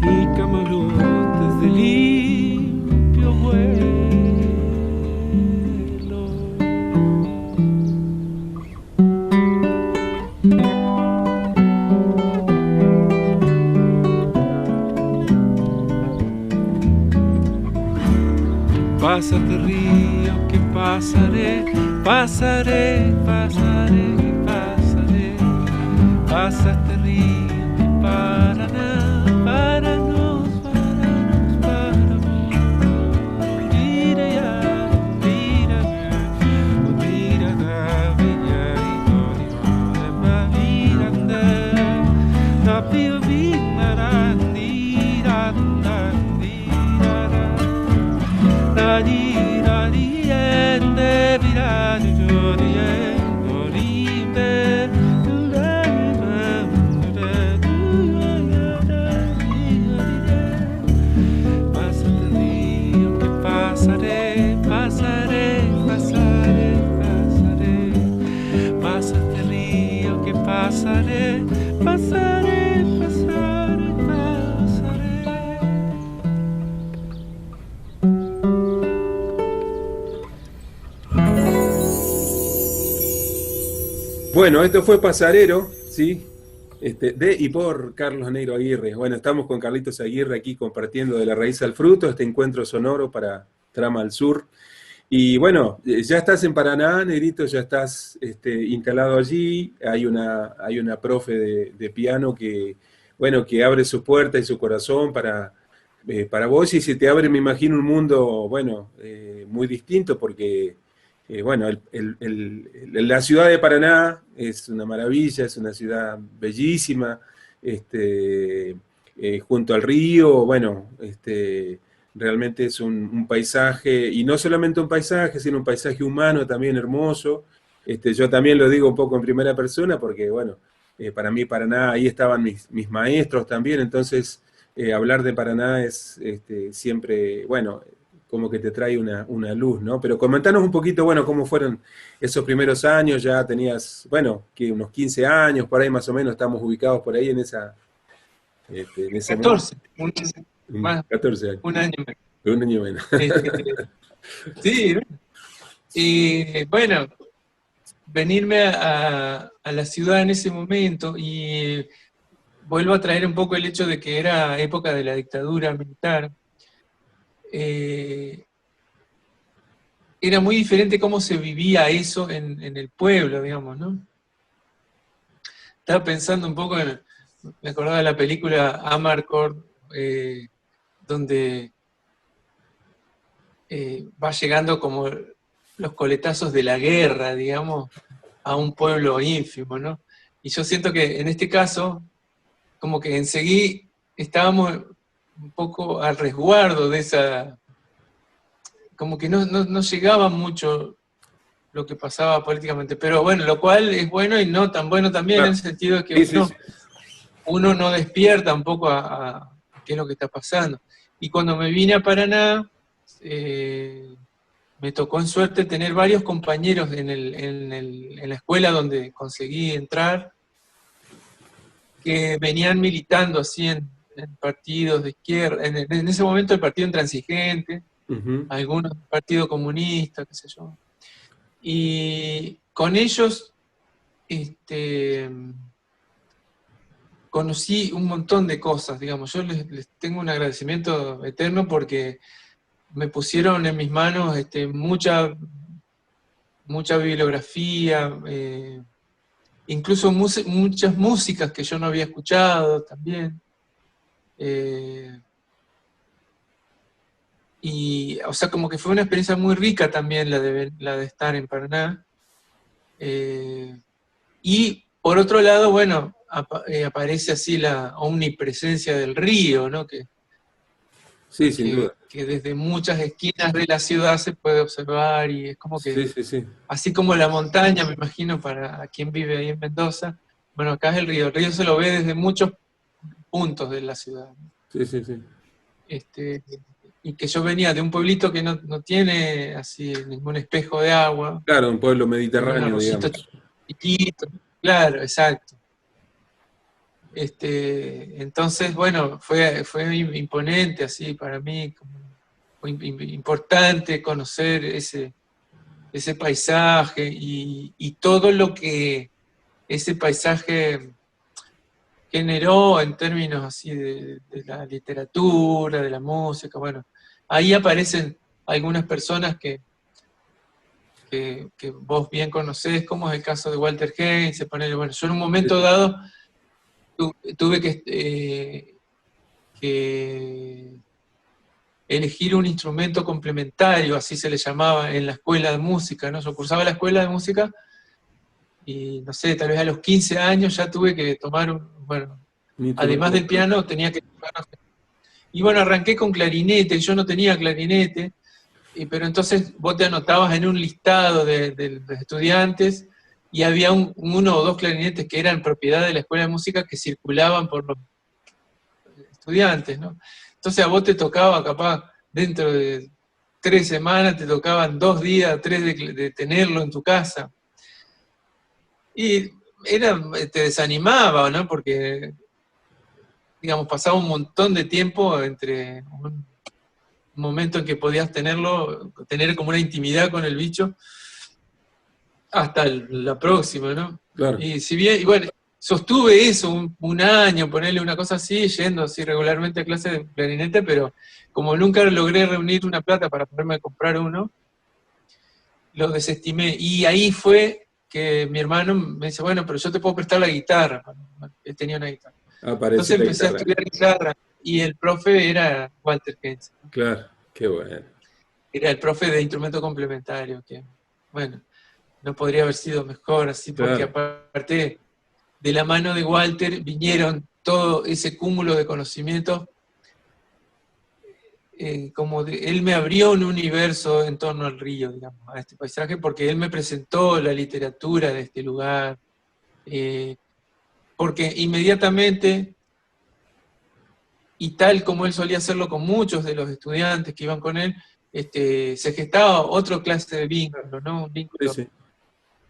S3: y camarotes de limpio vuelo. Pásate río que pasaré, pasaré, pasaré, pasaré. Pasa este río que Paraná, para nos, para vos. Mira ya, mira ya, mira da, mira y no, mira da, da pio vinara, dira da, dira da, dira diende, mira yo diendo, rimbe. Pasaré, pasaré, pasaré, pasaré.
S1: Bueno, esto fue Pasarero, ¿sí? De y por Carlos Negro Aguirre. Bueno, estamos con Carlitos Aguirre aquí compartiendo De la raíz al fruto, este encuentro sonoro para Trama al Sur. Y bueno, ya estás en Paraná, Negrito, ya estás instalado allí. Hay una profe de piano que, bueno, que abre su puerta y su corazón para vos, y se te abre, me imagino, un mundo, bueno, muy distinto, porque, bueno, la ciudad de Paraná es una maravilla, es una ciudad bellísima, junto al río, bueno, realmente es un paisaje, y no solamente un paisaje, sino un paisaje humano también hermoso. Yo también lo digo un poco en primera persona, porque, bueno, para mí Paraná, ahí estaban mis maestros también, entonces hablar de Paraná es siempre, bueno, como que te trae una luz, ¿no? Pero comentanos un poquito, bueno, cómo fueron esos primeros años. Ya tenías, bueno, que unos 15 años, por ahí más o menos, estamos ubicados por ahí en esa... en ese
S2: 14,
S1: más, 14 años.
S2: un año menos.
S1: Un año menos.
S2: Sí, y bueno, venirme a la ciudad en ese momento, y vuelvo a traer un poco el hecho de que era época de la dictadura militar. Era muy diferente cómo se vivía eso en el pueblo, digamos, ¿no? Estaba pensando un poco me acordaba de la película Amarcord, donde va llegando como los coletazos de la guerra, digamos, a un pueblo ínfimo, ¿no? Y yo siento que en este caso, como que enseguida estábamos un poco al resguardo de esa, como que no llegaba mucho lo que pasaba políticamente, pero bueno, lo cual es bueno y no tan bueno también,
S1: Claro.
S2: en el sentido de que
S1: Sí.
S2: uno no despierta un poco a qué es lo que está pasando. Y cuando me vine a Paraná, me tocó en suerte tener varios compañeros en la escuela donde conseguí entrar, que venían militando así en partidos de izquierda, en ese momento el partido intransigente,
S1: Ujú.
S2: algunos del Partido Comunista, qué sé yo. Y con ellos conocí un montón de cosas, digamos. Yo les tengo un agradecimiento eterno porque me pusieron en mis manos mucha bibliografía, incluso muchas músicas que yo no había escuchado también. Y, o sea, como que fue una experiencia muy rica también la de estar en Paraná. Y por otro lado, bueno, aparece así la omnipresencia del río, ¿no?
S1: Sí, sin duda.
S2: Que desde muchas esquinas de la ciudad se puede observar, y es como que,
S1: Sí.
S2: así como la montaña, me imagino, para quien vive ahí en Mendoza, bueno, acá es el río se lo ve desde muchos puntos de la ciudad.
S1: Sí.
S2: Y que yo venía de un pueblito que no tiene así ningún espejo de agua,
S1: Claro, un pueblo
S2: tenía un
S1: mediterráneo,
S2: arrocito
S1: digamos.
S2: chiquito, claro, exacto. Entonces, bueno, fue imponente así para mí, fue importante conocer ese paisaje y todo lo que ese paisaje generó en términos así de la literatura, de la música. Bueno, ahí aparecen algunas personas que vos bien conocés, como es el caso de Walter Heinze. Bueno, yo en un momento dado tuve que elegir un instrumento complementario, así se le llamaba en la escuela de música, ¿no? Yo cursaba la escuela de música y, no sé, tal vez a los 15 años ya tuve que tomar bueno,
S1: Un instrumento
S2: además del piano tenía que tocar, no sé. Y bueno, arranqué con clarinete, yo no tenía clarinete, pero entonces vos te anotabas en un listado de estudiantes y había uno o dos clarinetes que eran propiedad de la escuela de música que circulaban por los estudiantes, ¿no? Entonces a vos te tocaba, capaz, dentro de 3 semanas, te tocaban 2 días, 3 de tenerlo en tu casa. Y te desanimaba, ¿no? Porque, digamos, pasaba un montón de tiempo entre un momento en que podías tener como una intimidad con el bicho, hasta la próxima, ¿no?
S1: Claro.
S2: Y si bien, y bueno, sostuve eso un año, ponerle una cosa así, yendo así regularmente a clases de clarinete, pero como nunca logré reunir una plata para poderme comprar uno, lo desestimé. Y ahí fue que mi hermano me dice, bueno, pero yo te puedo prestar la guitarra. Él tenía una guitarra.
S1: Apareció
S2: Entonces
S1: la
S2: empecé a
S1: guitarra.
S2: estudiar guitarra, y el profe era Walter Heinze, ¿no?
S1: Claro, qué bueno.
S2: Era el profe de instrumento complementario, que, bueno, no podría haber sido mejor, así, porque
S1: Claro.
S2: aparte de la mano de Walter vinieron todo ese cúmulo de conocimientos, él me abrió un universo en torno al río, digamos, a este paisaje, porque él me presentó la literatura de este lugar, porque inmediatamente, y tal como él solía hacerlo con muchos de los estudiantes que iban con él, se gestaba otra clase de vínculo, ¿no? Un vínculo
S1: Sí.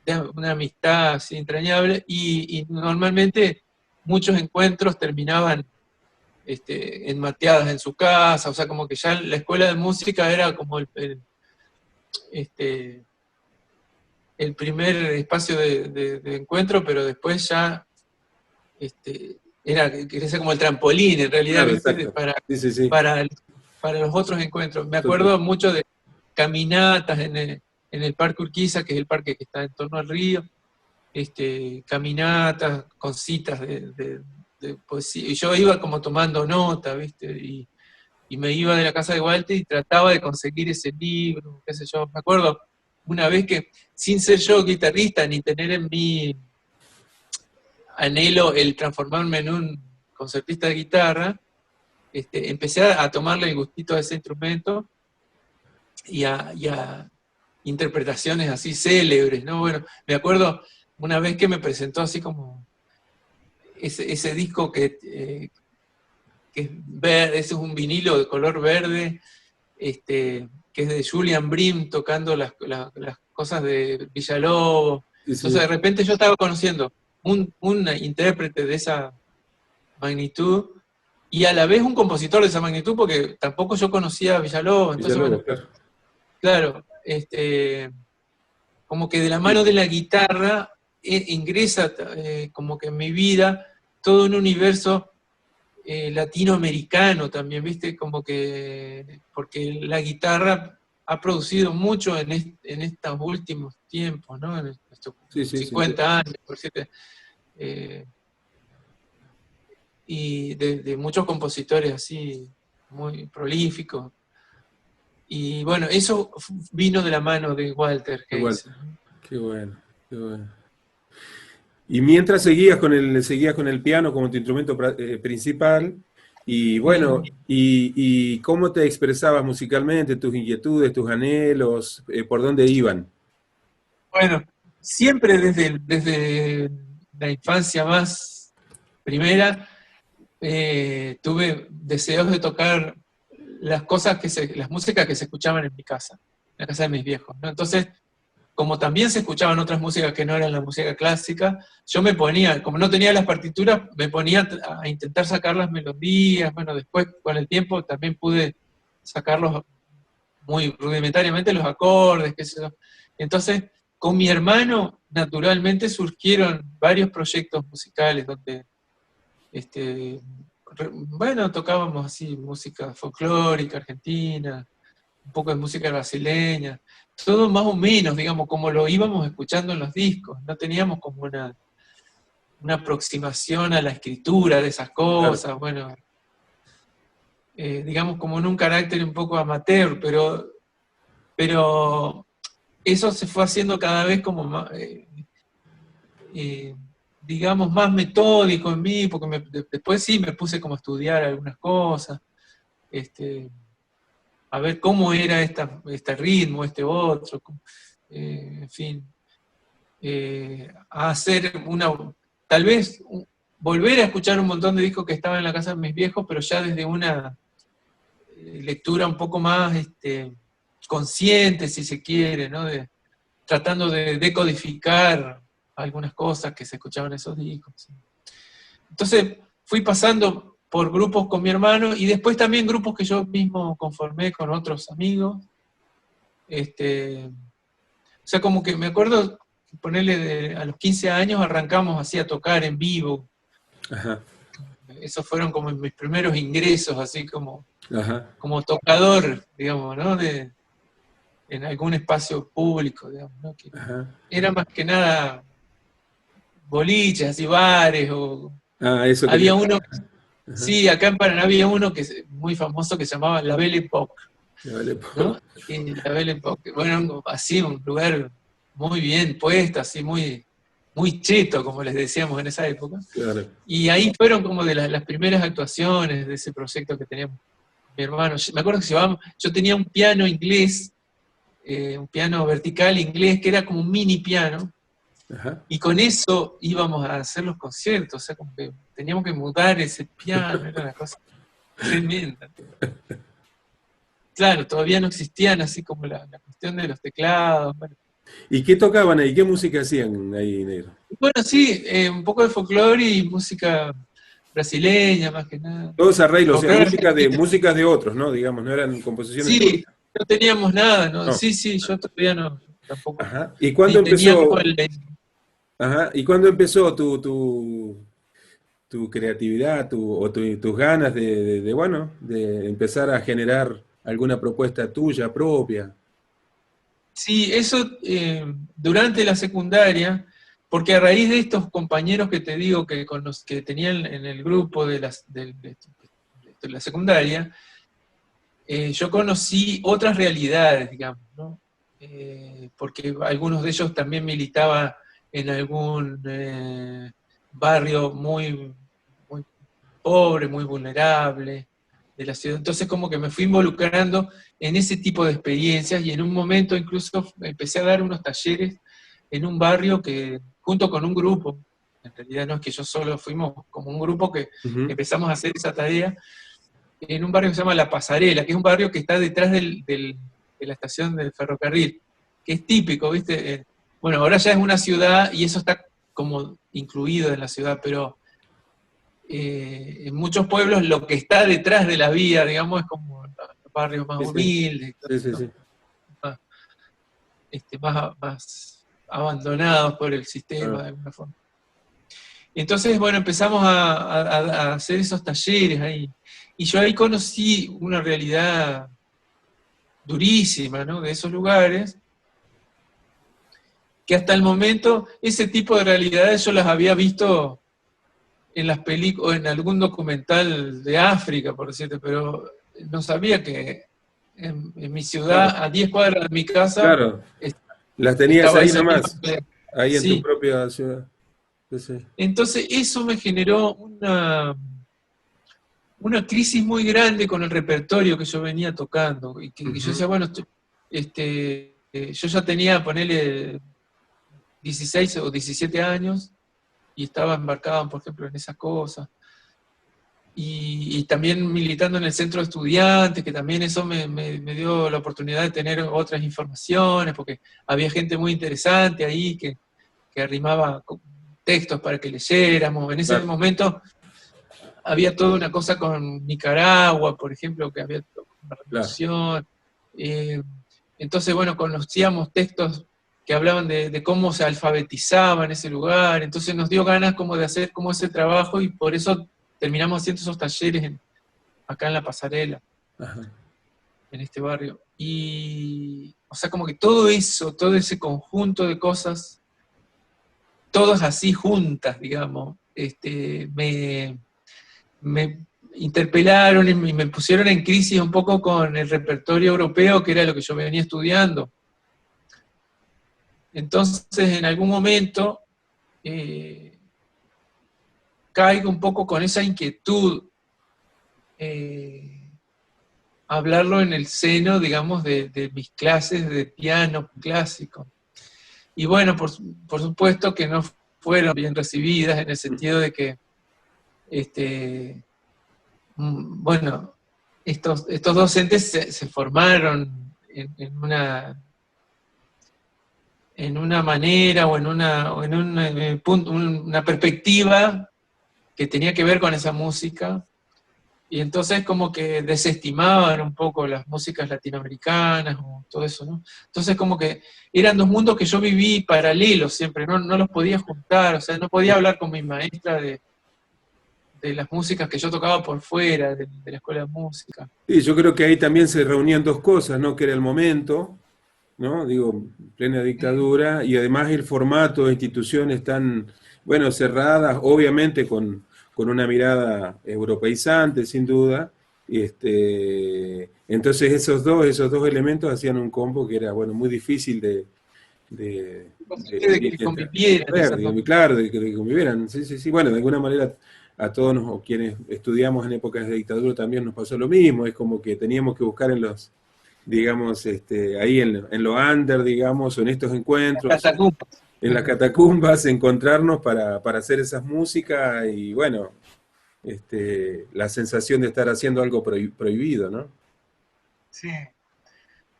S2: de una amistad así entrañable, y normalmente muchos encuentros terminaban enmateadas en su casa, o sea, como que ya la escuela de música era como el primer espacio de encuentro, pero después ya quería ser como el trampolín, en realidad,
S1: Claro,
S2: ¿viste?
S1: exacto. Sí.
S2: Para los otros encuentros. Me
S1: Total.
S2: acuerdo mucho de caminatas en el Parque Urquiza, que es el parque que está en torno al río, caminatas con citas de poesía, y yo iba como tomando nota, ¿viste? Y me iba de la casa de Walter y trataba de conseguir ese libro, qué sé yo. Me acuerdo una vez que, sin ser yo guitarrista, ni tener en mi anhelo el transformarme en un concertista de guitarra, empecé a tomarle el gustito a ese instrumento y a interpretaciones así célebres, ¿no? Bueno, me acuerdo una vez que me presentó así como ese disco que es verde, ese es un vinilo de color verde, que es de Julian Bream tocando las cosas de Villalobos.
S1: Sí,
S2: Entonces
S1: sí.
S2: de repente yo estaba conociendo un intérprete de esa magnitud y a la vez un compositor de esa magnitud, porque tampoco yo conocía a Villalobos. Entonces,
S1: Villalobos,
S2: bueno,
S1: claro.
S2: claro, como que de la mano de la guitarra ingresa como que en mi vida todo un universo latinoamericano también, ¿viste? Como que, porque la guitarra ha producido mucho en estos últimos tiempos, ¿no? En estos
S1: Sí, sí, sin duda.
S2: 50 años, por cierto. Y de muchos compositores así, muy prolíficos. Y bueno, eso vino de la mano de Walter
S1: Igual,
S2: Hayes, ¿no?
S1: qué bueno, qué bueno. Y mientras seguías con el piano como tu instrumento principal, y bueno, y cómo te expresabas musicalmente, tus inquietudes, tus anhelos, ¿por dónde iban?
S2: Bueno, siempre desde la infancia más primera, tuve deseos de tocar las las músicas que se escuchaban en mi casa, en la casa de mis viejos, ¿no? Entonces, como también se escuchaban otras músicas que no eran la música clásica, yo me ponía, como no tenía las partituras, me ponía a intentar sacar las melodías. Bueno, después con el tiempo también pude sacarlos muy rudimentariamente, los acordes, qué sé yo. Entonces, con mi hermano, naturalmente surgieron varios proyectos musicales donde, bueno, tocábamos así música folclórica argentina, un poco de música brasileña, todo más o menos, digamos, como lo íbamos escuchando en los discos. No teníamos como una aproximación a la escritura de esas
S1: Claro,
S2: cosas, bueno, digamos como en un carácter un poco amateur, pero eso se fue haciendo cada vez como más, eh, digamos, más metódico en mí, porque después sí me puse como a estudiar algunas cosas, a ver cómo era este ritmo, este otro, en fin, a hacer tal vez volver a escuchar un montón de discos que estaban en la casa de mis viejos, pero ya desde una lectura un poco más consciente, si se quiere, ¿no? Tratando de decodificar algunas cosas que se escuchaban en esos discos. ¿Sí? Entonces fui pasando por grupos con mi hermano y después también grupos que yo mismo conformé con otros amigos. O sea, como que me acuerdo, ponerle a los 15 años arrancamos así a tocar en vivo.
S1: ajá,
S2: Esos fueron como mis primeros ingresos, así como
S1: ajá,
S2: tocador, digamos, ¿no? En algún espacio público, digamos, ¿no? Que
S1: ajá.
S2: era más que nada boliches y bares, o
S1: Eso quería.
S2: había uno,
S1: Ajá.
S2: sí, acá en Paraná había uno que es muy famoso que se llamaba La Belle Époque,
S1: Ya vale,
S2: ¿no? Y La Belle Époque, bueno, así un lugar muy bien puesto, así muy, muy cheto, como les decíamos en esa época.
S1: claro.
S2: Y ahí fueron como de las primeras actuaciones de ese proyecto que teníamos mi hermano. Me acuerdo que yo tenía un piano inglés, un piano vertical inglés, que era como un mini piano,
S1: Ajá.
S2: y con eso íbamos a hacer los conciertos, o sea, como que teníamos que mudar ese piano, era una cosa tremenda. Claro, todavía no existían así como la cuestión de los teclados. Bueno,
S1: ¿Y qué tocaban ahí? ¿Qué música hacían ahí, negro?
S2: bueno, sí, un poco de folclore y música brasileña, más que nada.
S1: Todos arreglos, o sea,
S2: Folclore argentino.
S1: músicas de otros, ¿no? Digamos, no eran composiciones
S2: Sí,
S1: propias.
S2: no teníamos nada, ¿no?
S1: No.
S2: Sí, sí, yo todavía no, tampoco.
S1: Ajá. ¿Y
S2: Ni
S1: cuándo
S2: tenía como
S1: empezó? Ajá. ¿Y cuándo empezó tu creatividad, tus ganas bueno, de empezar a generar alguna propuesta tuya propia?
S2: Sí, eso durante la secundaria, porque a raíz de estos compañeros que te digo que tenían en el grupo de la secundaria, yo conocí otras realidades, digamos, ¿no? Porque algunos de ellos también militaban en algún barrio muy, muy pobre, muy vulnerable. la ciudad. Entonces como que me fui involucrando en ese tipo de experiencias, y en un momento incluso empecé a dar unos talleres en un barrio que, junto con un grupo, en realidad no es que yo solo, fuimos como un grupo que empezamos a hacer esa tarea, en un barrio que se llama La Pasarela, que es un barrio que está detrás de la estación del ferrocarril, que es típico, ¿viste? Bueno, ahora ya es una ciudad y eso está como incluido en la ciudad, pero en muchos pueblos lo que está detrás de la vía, digamos, es como los barrios más humildes, más abandonados por el sistema, de alguna forma. Entonces, bueno, empezamos a hacer esos talleres ahí. Y yo ahí conocí una realidad durísima, ¿no?, de esos lugares, que hasta el momento ese tipo de realidades yo las había visto en las películas, en algún documental de África, por decirte, pero no sabía que en mi ciudad, a 10 cuadras de mi casa,
S1: las tenías ahí nomás, ahí en tu propia ciudad. Sí.
S2: Entonces eso me generó una crisis muy grande con el repertorio que yo venía tocando, y que yo decía, bueno, yo ya tenía, ponele, 16 o 17 años, y estaba embarcado, por ejemplo, en esas cosas, y también militando en el centro de estudiantes, que también eso me dio la oportunidad de tener otras informaciones, porque había gente muy interesante ahí que arrimaba textos para que leyéramos. En ese momento había toda una cosa con Nicaragua, por ejemplo, que había una revolución. Entonces, bueno, conocíamos textos que hablaban de cómo se alfabetizaba en ese lugar, entonces nos dio ganas como de hacer como ese trabajo, y por eso terminamos haciendo esos talleres acá en La Pasarela, en este barrio. Y, o sea, como que todo eso, todo ese conjunto de cosas, todas así juntas, digamos, me interpelaron y me pusieron en crisis un poco con el repertorio europeo, que era lo que yo venía estudiando. Entonces, en algún momento, caigo un poco con esa inquietud, hablarlo en el seno, digamos, de mis clases de piano clásico. Y bueno, por supuesto que no fueron bien recibidas, en el sentido de que, bueno, estos docentes se formaron en una manera o en un punto, una perspectiva que tenía que ver con esa música, y entonces como que desestimaban un poco las músicas latinoamericanas o todo eso, ¿no? Entonces como que eran dos mundos que yo viví paralelos siempre, no los podía juntar, o sea, no podía hablar con mi maestra de las músicas que yo tocaba por fuera, de la escuela de música.
S1: Sí, yo creo que ahí también se reunían dos cosas, ¿no? Que era el momento, ¿no? Digo, plena dictadura, y además el formato de instituciones tan, bueno, cerradas, obviamente con una mirada europeizante, sin duda. Entonces esos dos elementos hacían un combo que era, bueno, muy difícil de
S2: que convivieran.
S1: Claro, de que convivieran. Sí. Bueno, de alguna manera a todos o quienes estudiamos en épocas de dictadura también nos pasó lo mismo. Es como que teníamos que buscar en los, digamos, ahí en lo under, digamos, o en estos encuentros, en las catacumbas, encontrarnos para hacer esas músicas, y bueno, la sensación de estar haciendo algo prohibido, ¿no?
S2: Sí.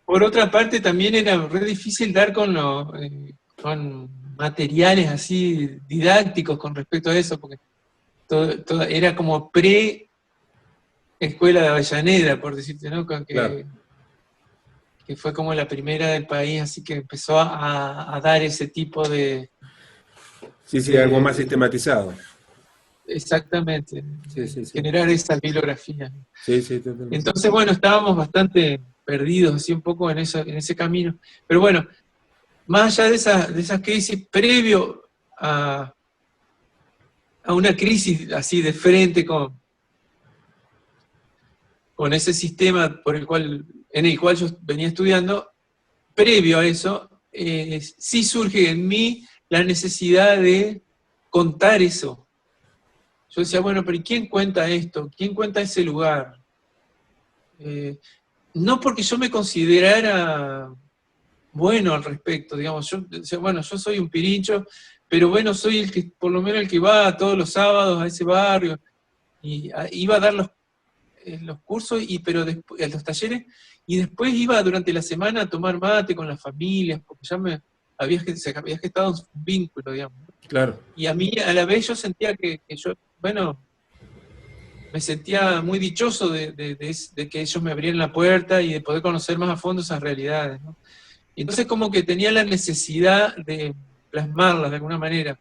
S2: Por otra parte, también era re difícil dar con materiales así didácticos con respecto a eso, porque todo era como pre-escuela de Avellaneda, por decirte, ¿no? Que fue como la primera del país, así que empezó a dar ese tipo de...
S1: Sí, algo más sistematizado.
S2: Exactamente,
S1: sí.
S2: Generar esa bibliografía.
S1: Sí, totalmente.
S2: Entonces, bueno, estábamos bastante perdidos, así un poco en ese camino. Pero bueno, más allá de esas crisis, previo a una crisis así de frente con ese sistema en el cual yo venía estudiando, previo a eso, sí surge en mí la necesidad de contar eso. Yo decía, bueno, pero ¿quién cuenta esto? ¿Quién cuenta ese lugar? no porque yo me considerara bueno al respecto, digamos, yo decía, bueno, yo soy un pirincho, pero bueno, soy el que, por lo menos el que va todos los sábados a ese barrio, y iba a dar los cursos, pero después, los talleres, y después iba durante la semana a tomar mate con las familias, porque ya se había gestado un vínculo, digamos.
S1: Claro.
S2: Y a mí, a la vez, yo sentía que yo, bueno, me sentía muy dichoso de que ellos me abrieran la puerta y de poder conocer más a fondo esas realidades, ¿no? Y entonces como que tenía la necesidad de plasmarlas de alguna manera,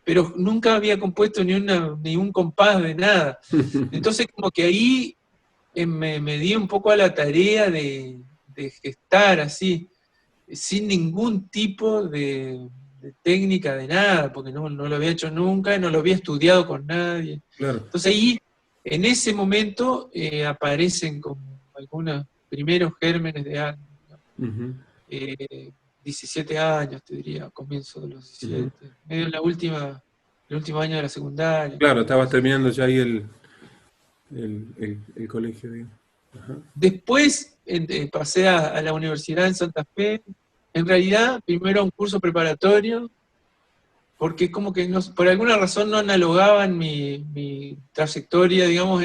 S2: pero nunca había compuesto ni un compás de nada. Entonces como que ahí me di un poco a la tarea de gestar así, sin ningún tipo de técnica de nada, porque no lo había hecho nunca, no lo había estudiado con nadie.
S1: Claro.
S2: Entonces ahí, en ese momento, aparecen como algunos primeros gérmenes de algo.
S1: Uh-huh.
S2: 17 años, te diría, comienzo de los 17, medio el último año de la secundaria.
S1: Claro, estabas terminando ya ahí el colegio, digamos. Ajá.
S2: Después pasé a la universidad en Santa Fe, en realidad primero a un curso preparatorio, porque como que por alguna razón no analogaban mi trayectoria, digamos,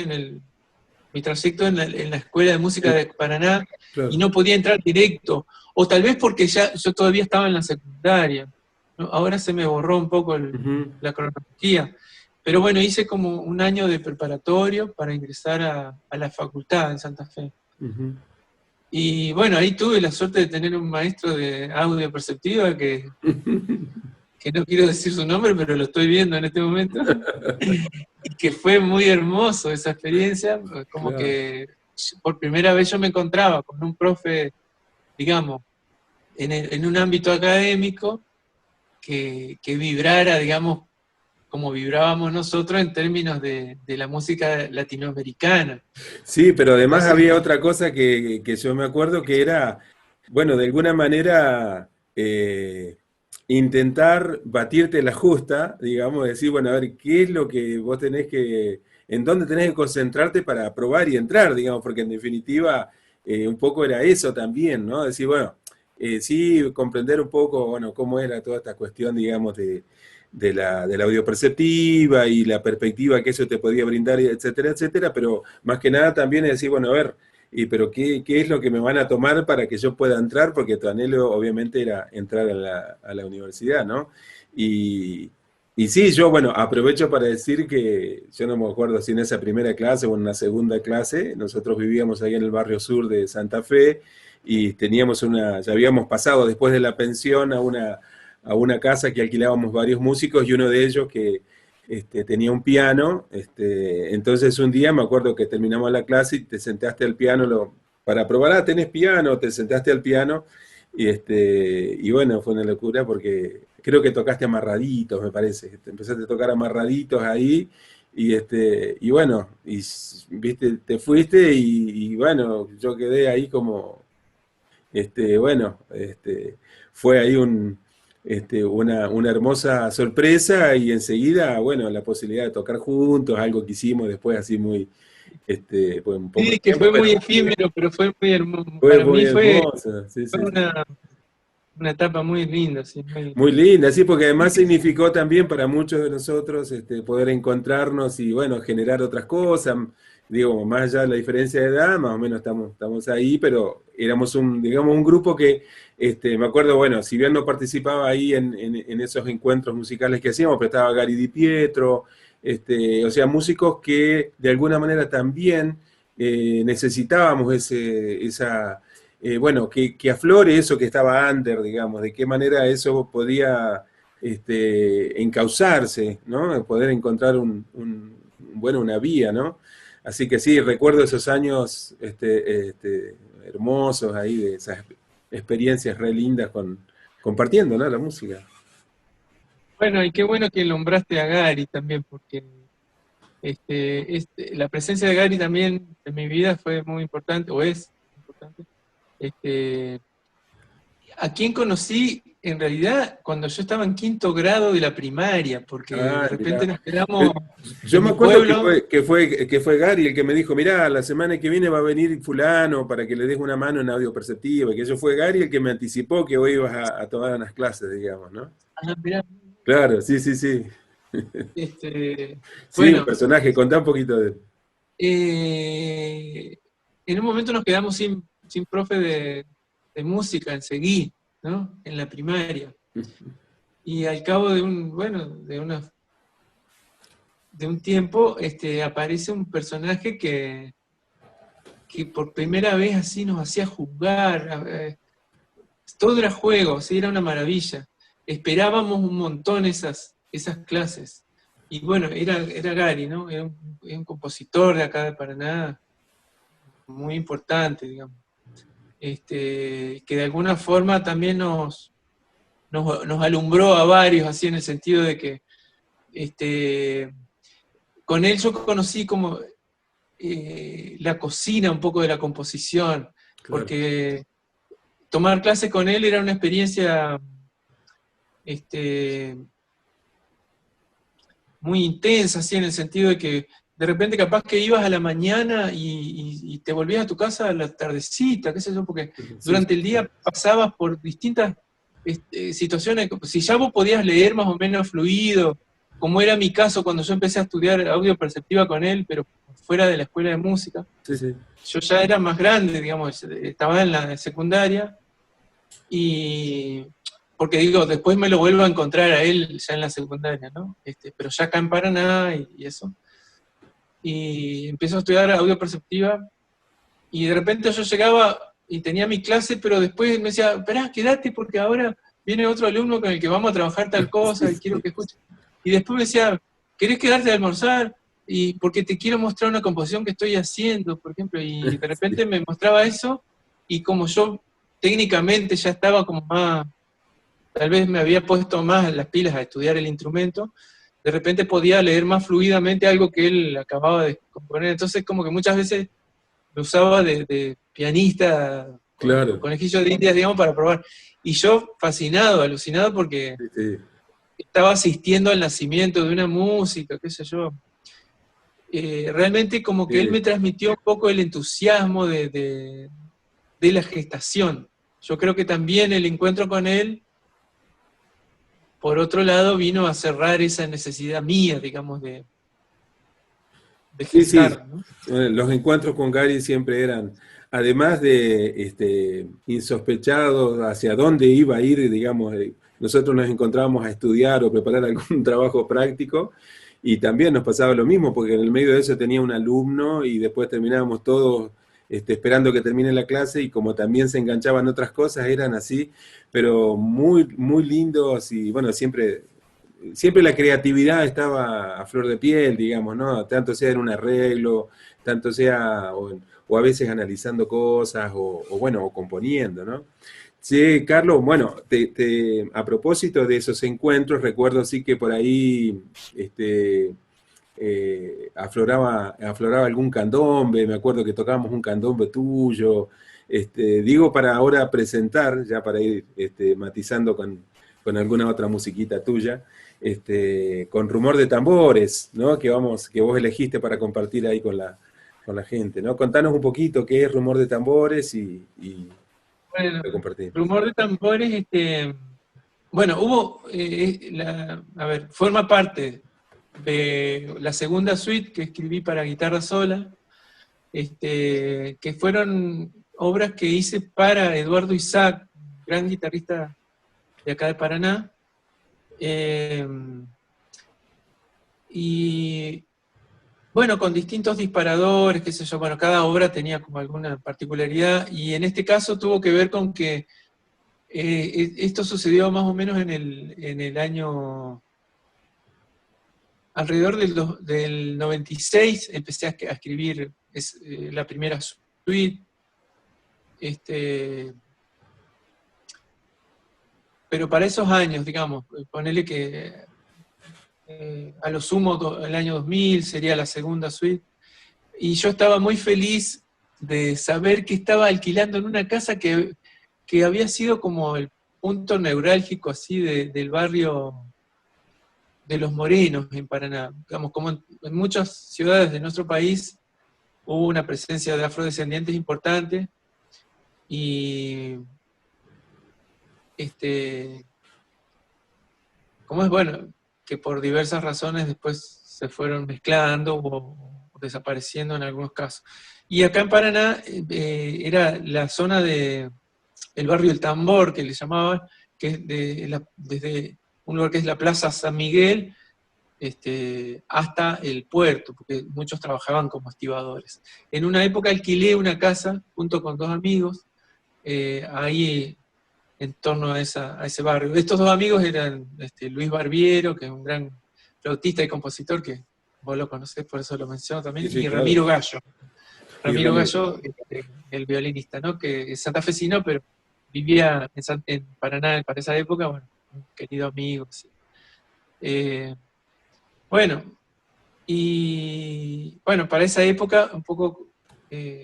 S2: mi trayecto en la Escuela de Música de Paraná,
S1: Claro.
S2: Y no podía entrar directo, o tal vez porque ya yo todavía estaba en la secundaria, ¿no? Ahora se me borró un poco la cronología, pero bueno, hice como un año de preparatorio para ingresar a la facultad en Santa Fe.
S1: Uh-huh.
S2: Y bueno, ahí tuve la suerte de tener un maestro de audio perceptiva que no quiero decir su nombre, pero lo estoy viendo en este momento, y que fue muy hermoso esa experiencia, como
S1: Claro.
S2: que por primera vez yo me encontraba con un profe, digamos, en un ámbito académico, que vibrara, digamos, como vibrábamos nosotros en términos de la música latinoamericana.
S1: Sí, pero además
S2: Entonces,
S1: había otra cosa que yo me acuerdo que era, bueno, de alguna manera intentar batirte la justa, digamos, decir, bueno, a ver, ¿qué es lo que vos en dónde tenés que concentrarte para probar y entrar, digamos, porque en definitiva un poco era eso también, ¿no? Decir, bueno, sí, comprender un poco, bueno, cómo era toda esta cuestión, digamos, de la audioperceptiva y la perspectiva que eso te podía brindar, etcétera, etcétera, pero más que nada también es decir, bueno, a ver, pero ¿qué es lo que me van a tomar para que yo pueda entrar? Porque tu anhelo obviamente era entrar a la universidad, ¿no? Y sí, yo, bueno, aprovecho para decir que yo no me acuerdo si en esa primera clase o en una segunda clase, nosotros vivíamos ahí en el barrio sur de Santa Fe y teníamos ya habíamos pasado después de la pensión a una casa que alquilábamos varios músicos y uno de ellos que tenía un piano, entonces un día me acuerdo que terminamos la clase y te sentaste al piano para probar, tenés piano, te sentaste al piano y bueno, fue una locura porque creo que tocaste amarraditos, me parece, empezaste a tocar amarraditos ahí y bueno, y viste, te fuiste y bueno, yo quedé ahí como, bueno, fue ahí una hermosa sorpresa y enseguida, bueno, la posibilidad de tocar juntos, algo que hicimos después así muy, pues un poco
S2: sí,
S1: de
S2: que
S1: tiempo,
S2: fue muy
S1: pero
S2: efímero, pero fue muy hermoso.
S1: fue
S2: Para
S1: muy
S2: mí fue
S1: hermoso, sí, sí.
S2: una etapa muy linda. Sí,
S1: Muy linda, sí, porque además significó también para muchos de nosotros poder encontrarnos y, bueno, generar otras cosas. Digo, más allá de la diferencia de edad, más o menos estamos ahí, pero éramos digamos, un grupo que, me acuerdo, bueno, si bien no participaba ahí en esos encuentros musicales que hacíamos, pero estaba Gary Di Pietro, o sea, músicos que de alguna manera también necesitábamos bueno, que aflore eso que estaba under, digamos, de qué manera eso podía encauzarse, ¿no? Poder encontrar bueno, una vía, ¿no? Así que sí, recuerdo esos años hermosos ahí, de esas experiencias re lindas compartiendo, ¿no? La música.
S2: Bueno, y qué bueno que nombraste a Gary también, porque la presencia de Gary también en mi vida fue muy importante, o es importante. A quien conocí en realidad cuando yo estaba en 5º grado de la primaria, porque de repente
S1: Mirá.
S2: nos quedamos
S1: Yo
S2: en
S1: me
S2: mi
S1: acuerdo
S2: pueblo.
S1: que fue Gary el que me dijo, mirá, la semana que viene va a venir fulano para que le des una mano en audio perceptiva, y que eso fue Gary el que me anticipó que hoy ibas a tomar unas clases, digamos, ¿no?
S2: Mirá,
S1: Claro, sí, sí, sí. Sí, un
S2: bueno,
S1: personaje, contá un poquito de él.
S2: eh, en un momento nos quedamos sin profe de música en Seguí, ¿no? En la primaria. Y al cabo de un tiempo, aparece un personaje que por primera vez así nos hacía jugar. Todo era juego, sí, era una maravilla. Esperábamos un montón esas clases. Y bueno, era Gary, ¿no? Era un compositor de acá de Paraná, muy importante, digamos. Que de alguna forma también nos alumbró a varios, así en el sentido de que con él yo conocí como la cocina un poco de la composición,
S1: Claro.
S2: porque tomar clases con él era una experiencia muy intensa, así en el sentido de que de repente capaz que ibas a la mañana y te volvías a tu casa a la tardecita, qué sé yo, porque
S1: Sí,
S2: durante el día pasabas por distintas situaciones. Si ya vos podías leer más o menos fluido, como era mi caso cuando yo empecé a estudiar audio perceptiva con él, pero fuera de la escuela de música,
S1: sí, sí.
S2: yo ya era más grande, digamos, estaba en la secundaria, y porque digo, después me lo vuelvo a encontrar a él ya en la secundaria, ¿no? Pero ya acá en Paraná y eso. Y empiezo a estudiar audio perceptiva, y de repente yo llegaba y tenía mi clase, pero después me decía, esperá, quédate porque ahora viene otro alumno con el que vamos a trabajar tal cosa y quiero que escuches. Y después me decía, ¿querés quedarte a almorzar? Y porque te quiero mostrar una composición que estoy haciendo, por ejemplo, y de repente me mostraba eso, y como yo técnicamente ya estaba como más, tal vez me había puesto más las pilas a estudiar el instrumento, de repente podía leer más fluidamente algo que él acababa de componer. Entonces como que muchas veces lo usaba de pianista,
S1: Claro.
S2: conejillo de indias, digamos, para probar. Y yo fascinado, alucinado, porque
S1: Sí, sí.
S2: estaba asistiendo al nacimiento de una música, qué sé yo. Realmente como que él me transmitió un poco el entusiasmo de la gestación. Yo creo que también el encuentro con él, por otro lado, vino a cerrar esa necesidad mía, digamos, de
S1: Sí, sí.
S2: gestar, ¿no?
S1: Los encuentros con Gary siempre eran, además de insospechados hacia dónde iba a ir, digamos, nosotros nos encontrábamos a estudiar o preparar algún trabajo práctico, y también nos pasaba lo mismo, porque en el medio de eso tenía un alumno y después terminábamos todos esperando que termine la clase, y como también se enganchaban otras cosas, eran así, pero muy, muy lindos, y bueno, siempre la creatividad estaba a flor de piel, digamos, ¿no? Tanto sea en un arreglo, tanto sea, o a veces analizando cosas, o bueno, o componiendo, ¿no? Sí, Carlos, bueno, a propósito de esos encuentros, recuerdo sí que por ahí afloraba algún candombe, me acuerdo que tocábamos un candombe tuyo, digo para ahora presentar, ya para ir matizando con alguna otra musiquita tuya, con Rumor de Tambores, ¿no? Que vos elegiste para compartir ahí con la gente, ¿no? Contanos un poquito qué es Rumor de Tambores y
S2: Bueno,
S1: para compartir.
S2: Rumor de Tambores, bueno, forma parte de la segunda suite que escribí para guitarra sola, que fueron obras que hice para Eduardo Isaac, gran guitarrista de acá de Paraná, y bueno, con distintos disparadores, qué sé yo, bueno, cada obra tenía como alguna particularidad, y en este caso tuvo que ver con que esto sucedió más o menos en el año, alrededor del 96, empecé a escribir la primera suite, pero para esos años, digamos, ponele que a lo sumo el año 2000 sería la segunda suite, y yo estaba muy feliz de saber que estaba alquilando en una casa que había sido como punto neurálgico así del barrio de Los Morenos en Paraná. Digamos, como en muchas ciudades de nuestro país hubo una presencia de afrodescendientes importante, y como es bueno, que por diversas razones después se fueron mezclando o desapareciendo en algunos casos. Y acá en Paraná era la zona del barrio El Tambor, que le llamaban, que es desde un lugar que es la Plaza San Miguel, hasta el puerto, porque muchos trabajaban como estibadores. En una época alquilé una casa junto con 2 amigos, ahí en torno a ese barrio. Estos 2 amigos eran Luis Barbiero, que es un gran flautista y compositor, que vos lo conocés, por eso lo menciono también,
S1: Sí,
S2: y
S1: claro.
S2: Ramiro Gallo. Ramiro
S1: Ramiro.
S2: Gallo, el violinista, ¿no? Que es santafesino, pero vivía en Paraná para esa época, bueno, un querido amigo. Sí. Bueno, y bueno, para esa época un poco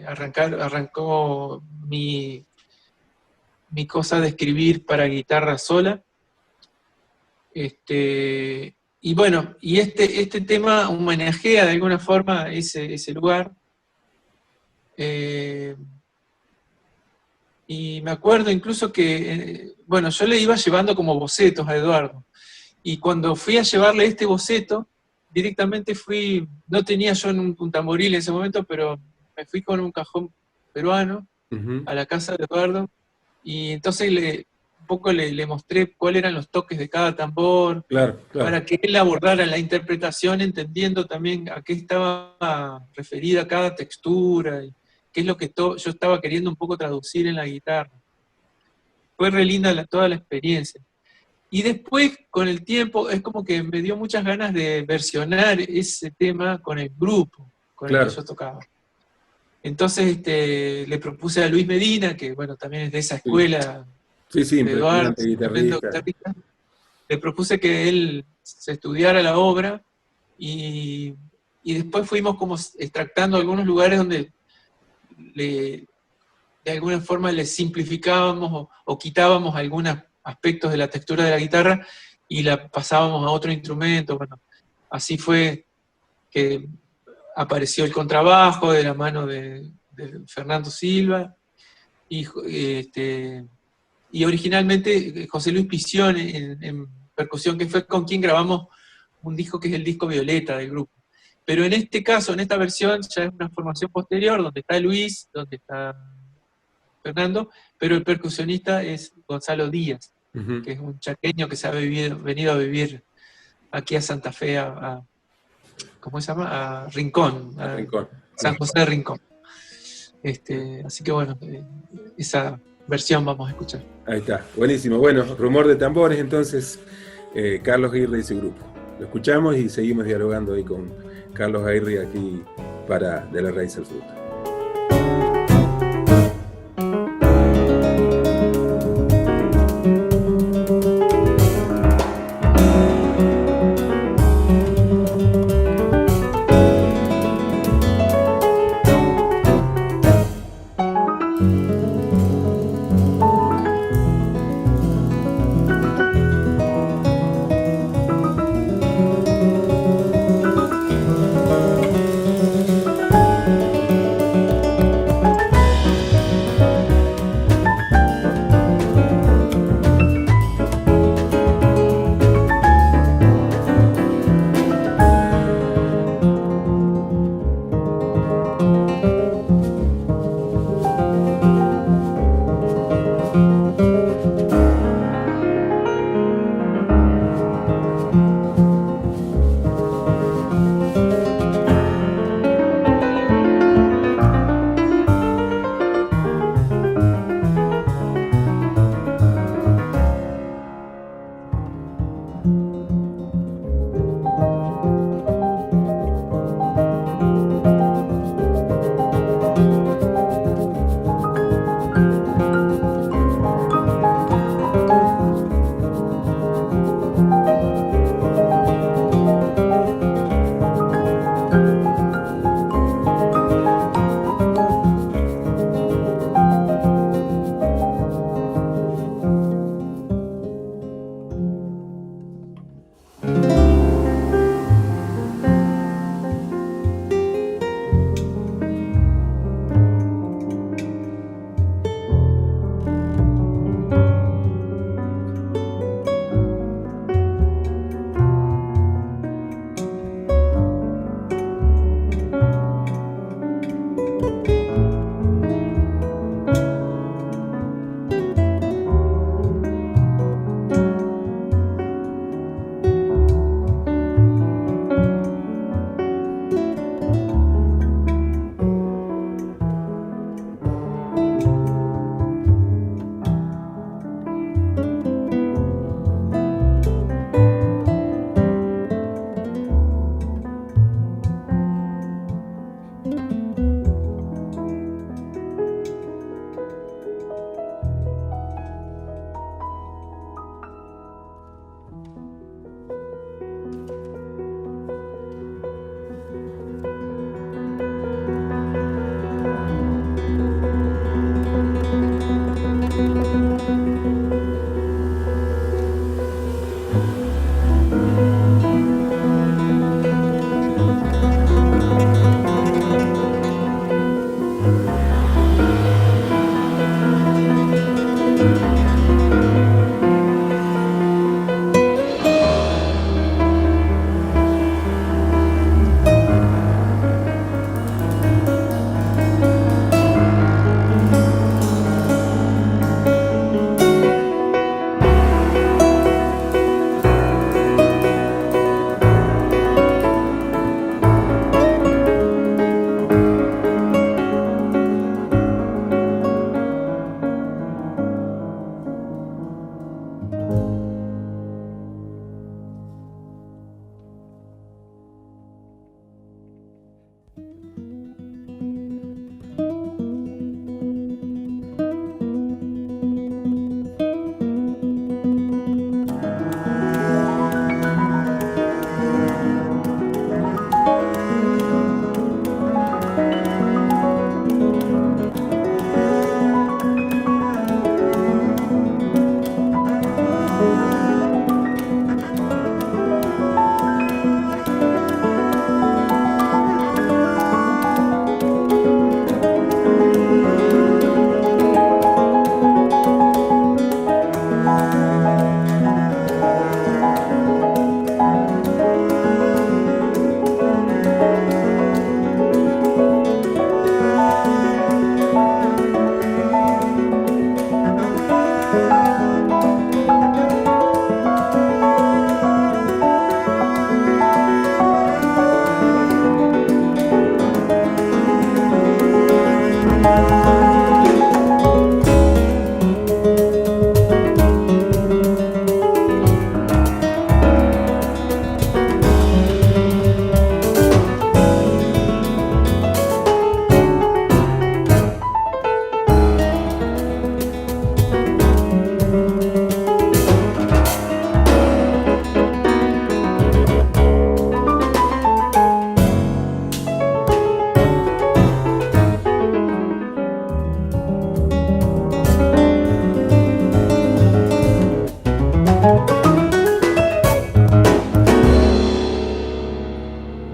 S2: arrancó mi cosa de escribir para guitarra sola. Y bueno, y este tema homenajea de alguna forma ese lugar. Y me acuerdo incluso que, bueno, yo le iba llevando como bocetos a Eduardo. Y cuando fui a llevarle este boceto, directamente no tenía yo un tamboril en ese momento, pero me fui con un cajón peruano a la casa de Eduardo, y entonces un poco le mostré cuáles eran los toques de cada tambor,
S1: Claro.
S2: para que él abordara la interpretación entendiendo también a qué estaba referida cada textura, y qué es lo que yo estaba queriendo un poco traducir en la guitarra. Fue re linda toda la experiencia. Y después, con el tiempo, es como que me dio muchas ganas de versionar ese tema con el grupo con el que yo tocaba. Entonces le propuse a Luis Medina, que bueno, también es de esa escuela
S1: de Eduardo,
S2: guitarrista. Le propuse que él se estudiara la obra, y después fuimos como extractando algunos lugares donde de alguna forma le simplificábamos o quitábamos algunos aspectos de la textura de la guitarra y la pasábamos a otro instrumento. Bueno, así fue que apareció el contrabajo de la mano de Fernando Silva, y originalmente José Luis Pición en percusión, que fue con quien grabamos un disco que es el disco Violeta del grupo. Pero en este caso, en esta versión, ya es una formación posterior, donde está Luis, donde está Fernando, pero el percusionista es Gonzalo Díaz, que es un chaqueño que se ha venido a vivir aquí a Santa Fe, ¿cómo se llama? A Rincón, San José de Rincón. Así que bueno, esa versión vamos a escuchar.
S1: Ahí está, buenísimo. Bueno, Rumor de Tambores, entonces, Carlos Aguirre y su grupo. Lo escuchamos y seguimos dialogando ahí con Carlos Aguirre aquí para De la Raíz al Fruto.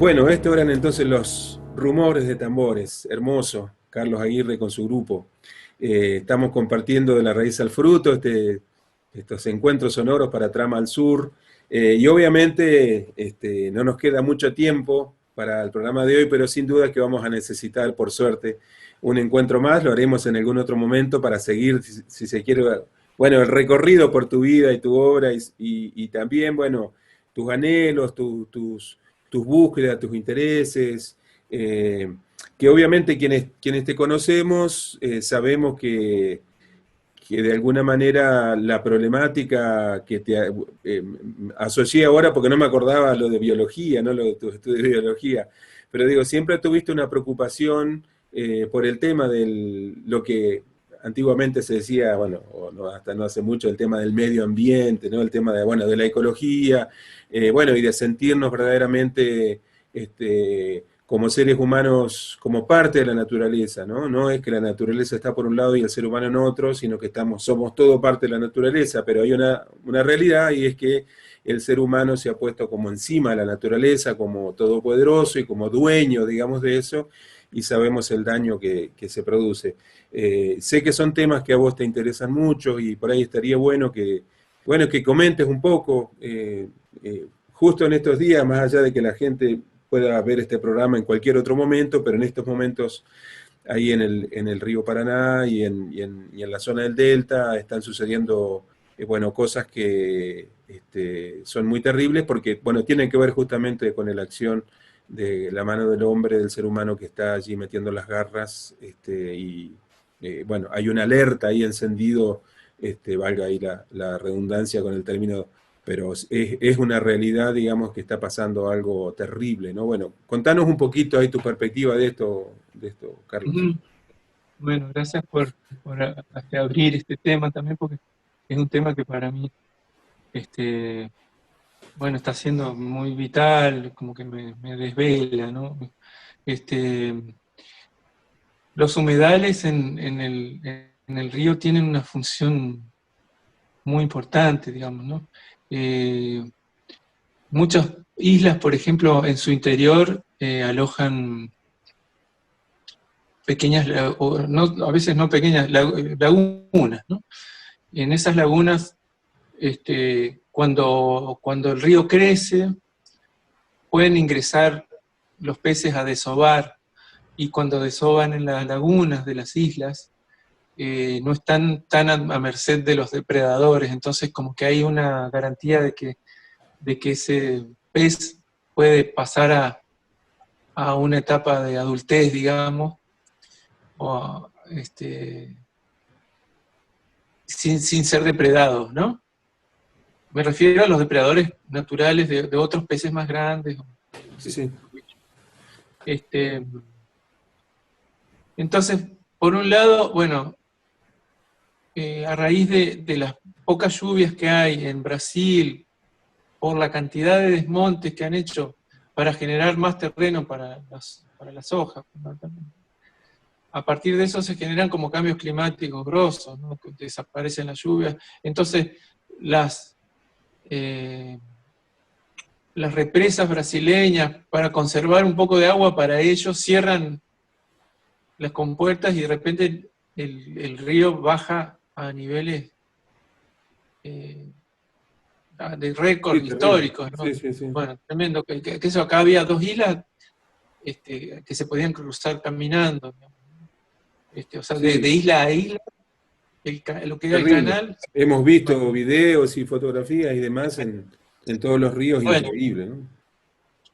S1: Bueno, estos eran entonces los rumores de tambores. Hermoso, Carlos Aguirre con su grupo. Estamos compartiendo de la raíz al fruto, estos encuentros sonoros para Trama al Sur. Y obviamente no nos queda mucho tiempo para el programa de hoy, pero sin duda que vamos a necesitar, por suerte, un encuentro más. Lo haremos en algún otro momento para seguir, si se quiere, bueno, el recorrido por tu vida y tu obra y también, bueno, tus anhelos, tus búsquedas, tus intereses, que obviamente quienes te conocemos sabemos que de alguna manera la problemática que te asocié ahora, porque no me acordaba lo de biología, ¿no? Lo de tu estudio de biología, pero digo, siempre tuviste una preocupación por el tema de lo que antiguamente se decía, bueno, o no, hasta no hace mucho, el tema del medio ambiente, ¿no? El tema de, bueno, de la ecología, bueno, y de sentirnos verdaderamente como seres humanos, como parte de la naturaleza, ¿no? No es que la naturaleza está por un lado y el ser humano en otro, sino que somos todo parte de la naturaleza, pero hay una realidad, y es que el ser humano se ha puesto como encima de la naturaleza, como todopoderoso y como dueño, digamos, de eso, y sabemos el daño que se produce. Sé que son temas que a vos te interesan mucho, y por ahí estaría bueno que comentes un poco, justo en estos días, más allá de que la gente pueda ver este programa en cualquier otro momento, pero en estos momentos ahí en el río Paraná y en la zona del Delta están sucediendo bueno, cosas que son muy terribles, porque bueno, tienen que ver justamente con la acción de la mano del hombre, del ser humano que está allí metiendo las garras, y bueno, hay una alerta ahí encendido, valga ahí la redundancia con el término, pero es una realidad, digamos, que está pasando algo terrible, ¿no? Bueno, contanos un poquito ahí tu perspectiva de esto, Carlos.
S2: Bueno, gracias por abrir este tema también, porque es un tema que para mí, bueno, está siendo muy vital, como que me desvela, ¿no? Los humedales en el río tienen una función muy importante, digamos, ¿no? Muchas islas, por ejemplo, en su interior alojan pequeñas, a veces no pequeñas, lagunas, ¿no? En esas lagunas, cuando el río crece, pueden ingresar los peces a desovar, y cuando desovan en las lagunas de las islas, no están tan a merced de los depredadores, entonces como que hay una garantía de que ese pez puede pasar a una etapa de adultez, digamos, o, sin ser depredados, ¿no? Me refiero a los depredadores naturales de otros peces más grandes.
S1: Sí.
S2: Entonces, por un lado, bueno, a raíz de las pocas lluvias que hay en Brasil, por la cantidad de desmontes que han hecho para generar más terreno para las hojas, a partir de eso se generan como cambios climáticos grosos, ¿no? Desaparecen las lluvias. Entonces, las represas brasileñas, para conservar un poco de agua para ellos, cierran las compuertas y de repente el río baja a niveles de récord históricos, ¿no?
S1: Sí.
S2: Bueno, tremendo. Que eso, acá había 2 islas que se podían cruzar caminando, o sea, de isla a isla, lo que era el canal.
S1: Hemos visto videos y fotografías y demás en todos los ríos, increíble, ¿no?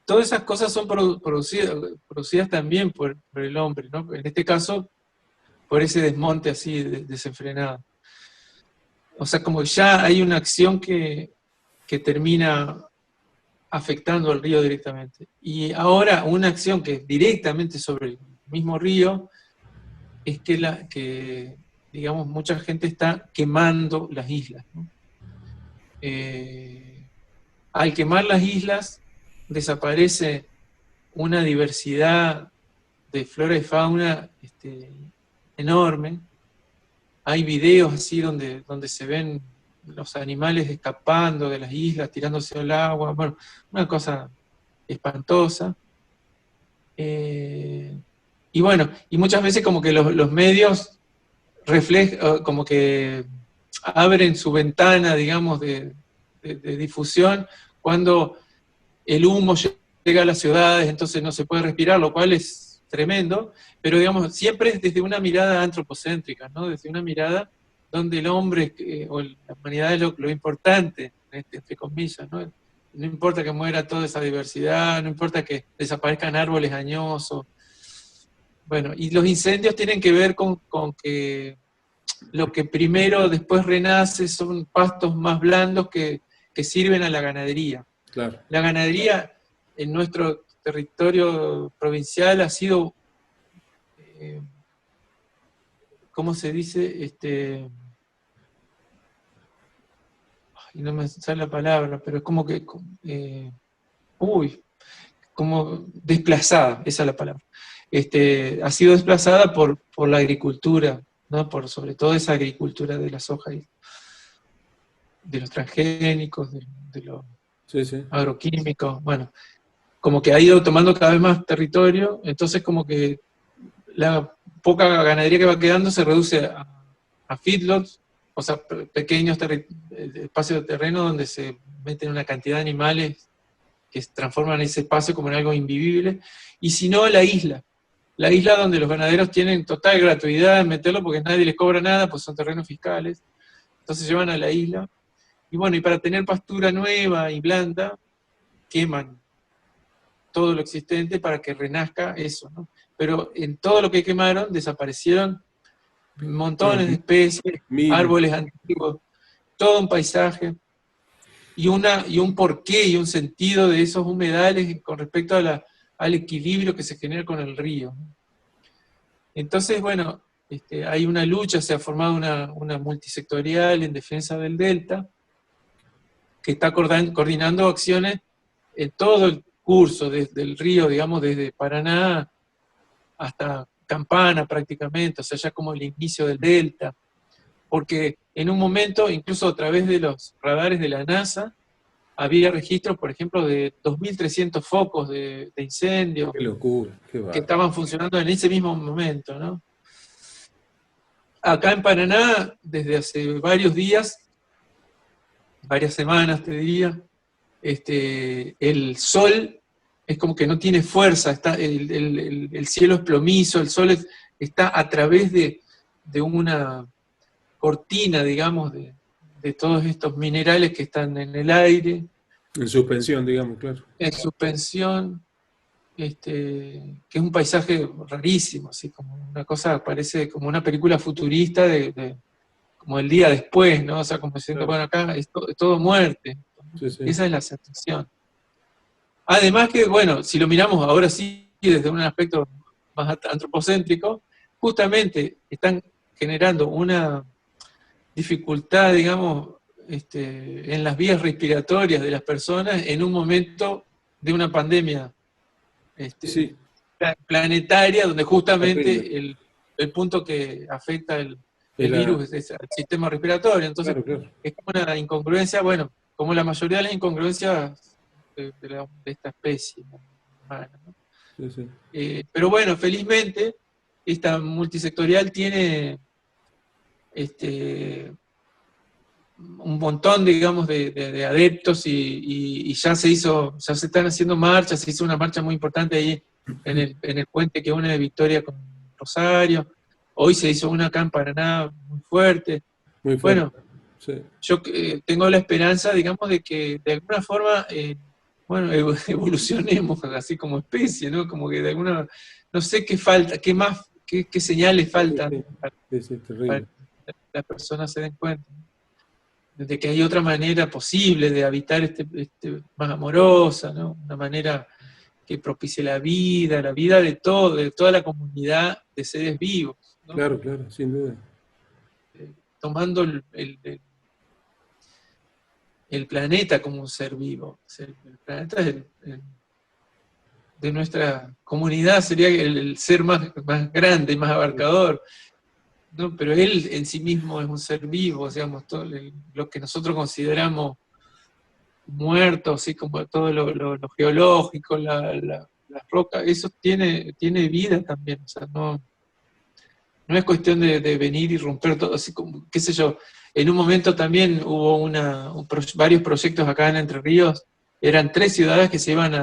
S2: Todas esas cosas son producidas también por el hombre, ¿no? En este caso, por ese desmonte así desenfrenado. O sea, como ya hay una acción que termina afectando al río directamente. Y ahora una acción que es directamente sobre el mismo río es que digamos, mucha gente está quemando las islas, ¿no? Al quemar las islas desaparece una diversidad de flora y fauna enorme. Hay videos así donde se ven los animales escapando de las islas, tirándose al agua, bueno, una cosa espantosa. Y bueno, y muchas veces como que los medios como que abren su ventana, digamos, de difusión, cuando el humo llega a las ciudades, entonces no se puede respirar, lo cual es tremendo, pero digamos, siempre es desde una mirada antropocéntrica, ¿no? Desde una mirada donde el hombre o la humanidad es lo importante, entre comillas, ¿no? No importa que muera toda esa diversidad, no importa que desaparezcan árboles añosos. Bueno, y los incendios tienen que ver con que lo que primero después renace son pastos más blandos que sirven a la ganadería.
S1: Claro.
S2: La ganadería en nuestro territorio provincial ha sido, ¿cómo se dice? No me sale la palabra, pero es como que, como desplazada, esa es la palabra. Ha sido desplazada por la agricultura, ¿no? Por sobre todo esa agricultura de la soja y de los transgénicos, de los agroquímicos, bueno, como que ha ido tomando cada vez más territorio, entonces como que la poca ganadería que va quedando se reduce a feedlots, o sea, pequeños espacios de terreno donde se meten una cantidad de animales que transforman ese espacio como en algo invivible, y si no, la isla donde los ganaderos tienen total gratuidad en meterlo porque nadie les cobra nada, pues son terrenos fiscales, entonces llevan a la isla, y bueno, y para tener pastura nueva y blanda, queman todo lo existente para que renazca eso, ¿no? Pero en todo lo que quemaron desaparecieron montones de especies, árboles antiguos, todo un paisaje, y un porqué y un sentido de esos humedales con respecto al equilibrio que se genera con el río. Entonces, bueno, hay una lucha, se ha formado una multisectorial en defensa del delta, que está coordinando acciones en todo el curso, desde el río, digamos, desde Paraná hasta Campana prácticamente, o sea, ya como el inicio del delta, porque en un momento, incluso a través de los radares de la NASA, había registros, por ejemplo, de 2.300 focos de incendio
S1: Qué locura, qué
S2: que
S1: bárbaro.
S2: estaban funcionando en ese mismo momento, ¿no? Acá en Paraná, desde hace varios días, varias semanas te diría, el sol es como que no tiene fuerza, el cielo es plomizo, el sol está a través de una cortina, digamos, de todos estos minerales que están en el aire,
S1: En suspensión, digamos, claro.
S2: en suspensión, que es un paisaje rarísimo, así como una cosa, parece como una película futurista como el día después, ¿no? O sea, como diciendo,
S1: Claro.
S2: bueno, acá es todo muerte.
S1: Sí, sí.
S2: Esa es la sensación. Además que, bueno, si lo miramos ahora sí desde un aspecto más antropocéntrico, justamente están generando una dificultad, digamos, en las vías respiratorias de las personas en un momento de una pandemia
S1: Sí,
S2: planetaria, donde
S1: terrible.
S2: justamente el punto que afecta el virus es el sistema respiratorio. Entonces,
S1: claro, claro.
S2: es como una incongruencia, bueno, como la mayoría de las incongruencias de esta especie humana, ¿no?
S1: Sí, sí.
S2: Pero bueno, felizmente, esta multisectorial tiene un montón, digamos, de adeptos y ya se están haciendo marchas, se hizo una marcha muy importante ahí en el puente que une Victoria con Rosario. Hoy se hizo una acá en Paraná muy fuerte.
S1: Muy fuerte.
S2: Bueno,
S1: Sí.
S2: yo tengo la esperanza, digamos, de que de alguna forma, bueno, evolucionemos así como especie, ¿no? Como que de alguna, no sé qué falta, qué más, qué señales faltan
S1: Sí, sí, terrible.
S2: para que las personas se den cuenta de que hay otra manera posible de habitar más amorosa, ¿no? Una manera que propicie la vida de toda la comunidad de seres vivos, ¿no?
S1: Claro, claro, sin duda.
S2: Tomando el planeta como un ser vivo. El planeta de nuestra comunidad sería el ser más grande y más abarcador, ¿no? Pero él en sí mismo es un ser vivo, digamos, todo lo que nosotros consideramos muertos, así como todo lo geológico, las rocas, eso tiene vida también, o sea, no es cuestión de venir y romper todo, así como, qué sé yo, en un momento también hubo varios proyectos acá en Entre Ríos, eran 3 ciudades que se iban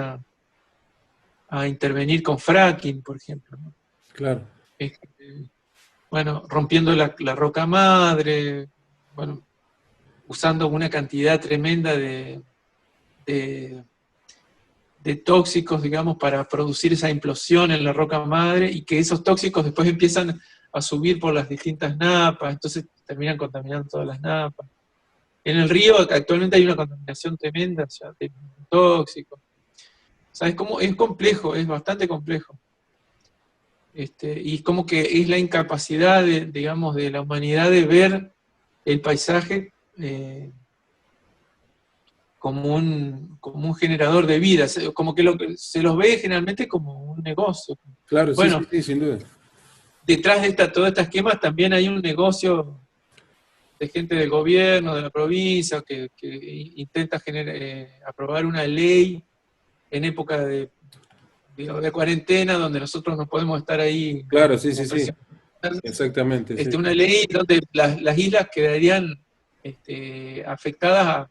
S2: a intervenir con fracking, por ejemplo, ¿no?
S1: Claro.
S2: Bueno, rompiendo la roca madre, bueno, usando una cantidad tremenda de tóxicos, digamos, para producir esa implosión en la roca madre, y que esos tóxicos después empiezan a subir por las distintas napas, entonces terminan contaminando todas las napas. En el río actualmente hay una contaminación tremenda ya de tóxicos. O sea, es complejo, es bastante complejo. Y es como que es la incapacidad, digamos, de la humanidad de ver el paisaje como un generador de vida, como que se los ve generalmente como un negocio.
S1: Claro,
S2: bueno,
S1: sí, sí, sin duda.
S2: Detrás de todas estas quemas también hay un negocio de gente del gobierno, de la provincia, que intenta aprobar una ley en época de cuarentena, donde nosotros no podemos estar ahí.
S1: Claro, sí, sí, sí. Exactamente. Sí.
S2: Una ley donde las islas quedarían afectadas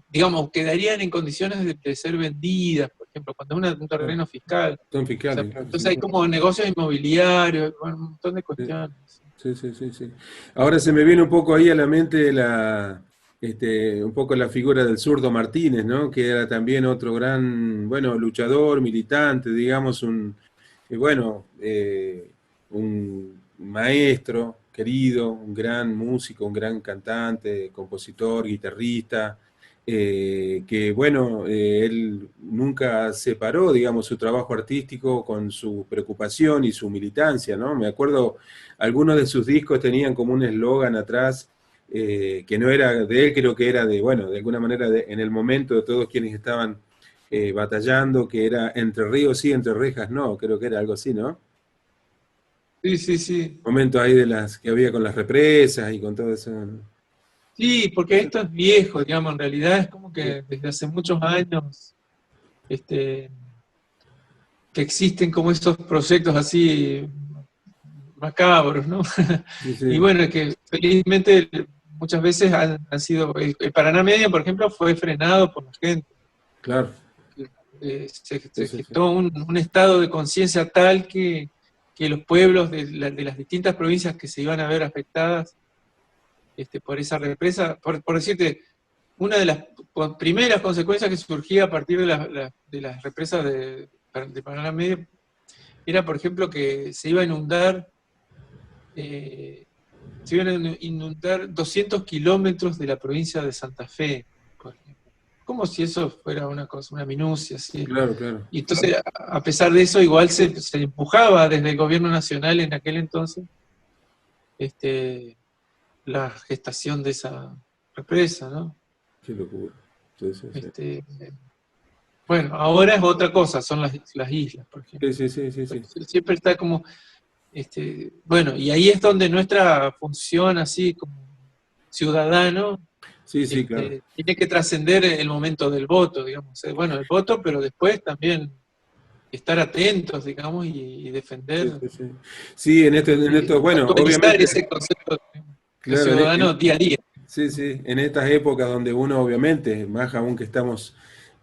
S2: digamos, quedarían en condiciones de ser vendidas, por ejemplo, cuando es un terreno fiscal.
S1: Son fiscales,
S2: O sea,
S1: claro,
S2: entonces hay como negocios inmobiliarios, bueno, un montón de cuestiones.
S1: Sí, sí, sí, sí. Ahora se me viene un poco ahí a la mente un poco la figura del Zurdo Martínez, ¿no? Que era también otro gran, bueno, luchador, militante, digamos, un maestro querido, un gran músico, un gran cantante, compositor, guitarrista, que bueno, él nunca separó, digamos, su trabajo artístico con su preocupación y su militancia, ¿no? Me acuerdo, algunos de sus discos tenían como un eslogan atrás, que no era de él, creo que era de alguna manera en el momento de todos quienes estaban batallando, que era Entre Ríos sí, Entre Rejas no, creo que era algo así, ¿no?
S2: Sí, sí, sí.
S1: Momentos ahí de las que había con las represas y con todo eso, ¿no?
S2: Sí, porque esto es viejo, digamos, en realidad es como que desde hace muchos años este, que existen como estos proyectos así macabros, ¿no?
S1: Sí,
S2: Y
S1: sí,
S2: bueno, que felizmente muchas veces han sido, el Paraná Media, por ejemplo, fue frenado por la gente.
S1: claro. Sí,
S2: Se
S1: sí, sí.
S2: gestó un estado de conciencia tal que los pueblos de las distintas provincias que se iban a ver afectadas por esa represa, por decirte, una de las primeras consecuencias que surgía a partir de las represas de Paraná Medio era, por ejemplo, que se iban a inundar 200 kilómetros de la provincia de Santa Fe, por ejemplo. Como si eso fuera una cosa, una minucia, así.
S1: Claro, claro.
S2: Y entonces, a pesar de eso, igual se empujaba desde el gobierno nacional en aquel entonces la gestación de esa represa, ¿no?
S1: Qué locura. Sí, sí, sí.
S2: Este, bueno, ahora es otra cosa, son las islas, por ejemplo.
S1: Sí, sí, sí, sí, sí.
S2: Siempre está como, bueno, y ahí es donde nuestra función así como ciudadano
S1: Sí, sí, claro.
S2: tiene que trascender el momento del voto, digamos. Bueno, el voto, pero después también estar atentos, digamos, y
S1: Sí,
S2: defender,
S1: sí, sí. Sí, en esto, bueno,
S2: actualizar
S1: obviamente,
S2: ese concepto de
S1: claro,
S2: ciudadano día a día.
S1: sí, sí, en estas épocas donde uno obviamente, más aún que estamos,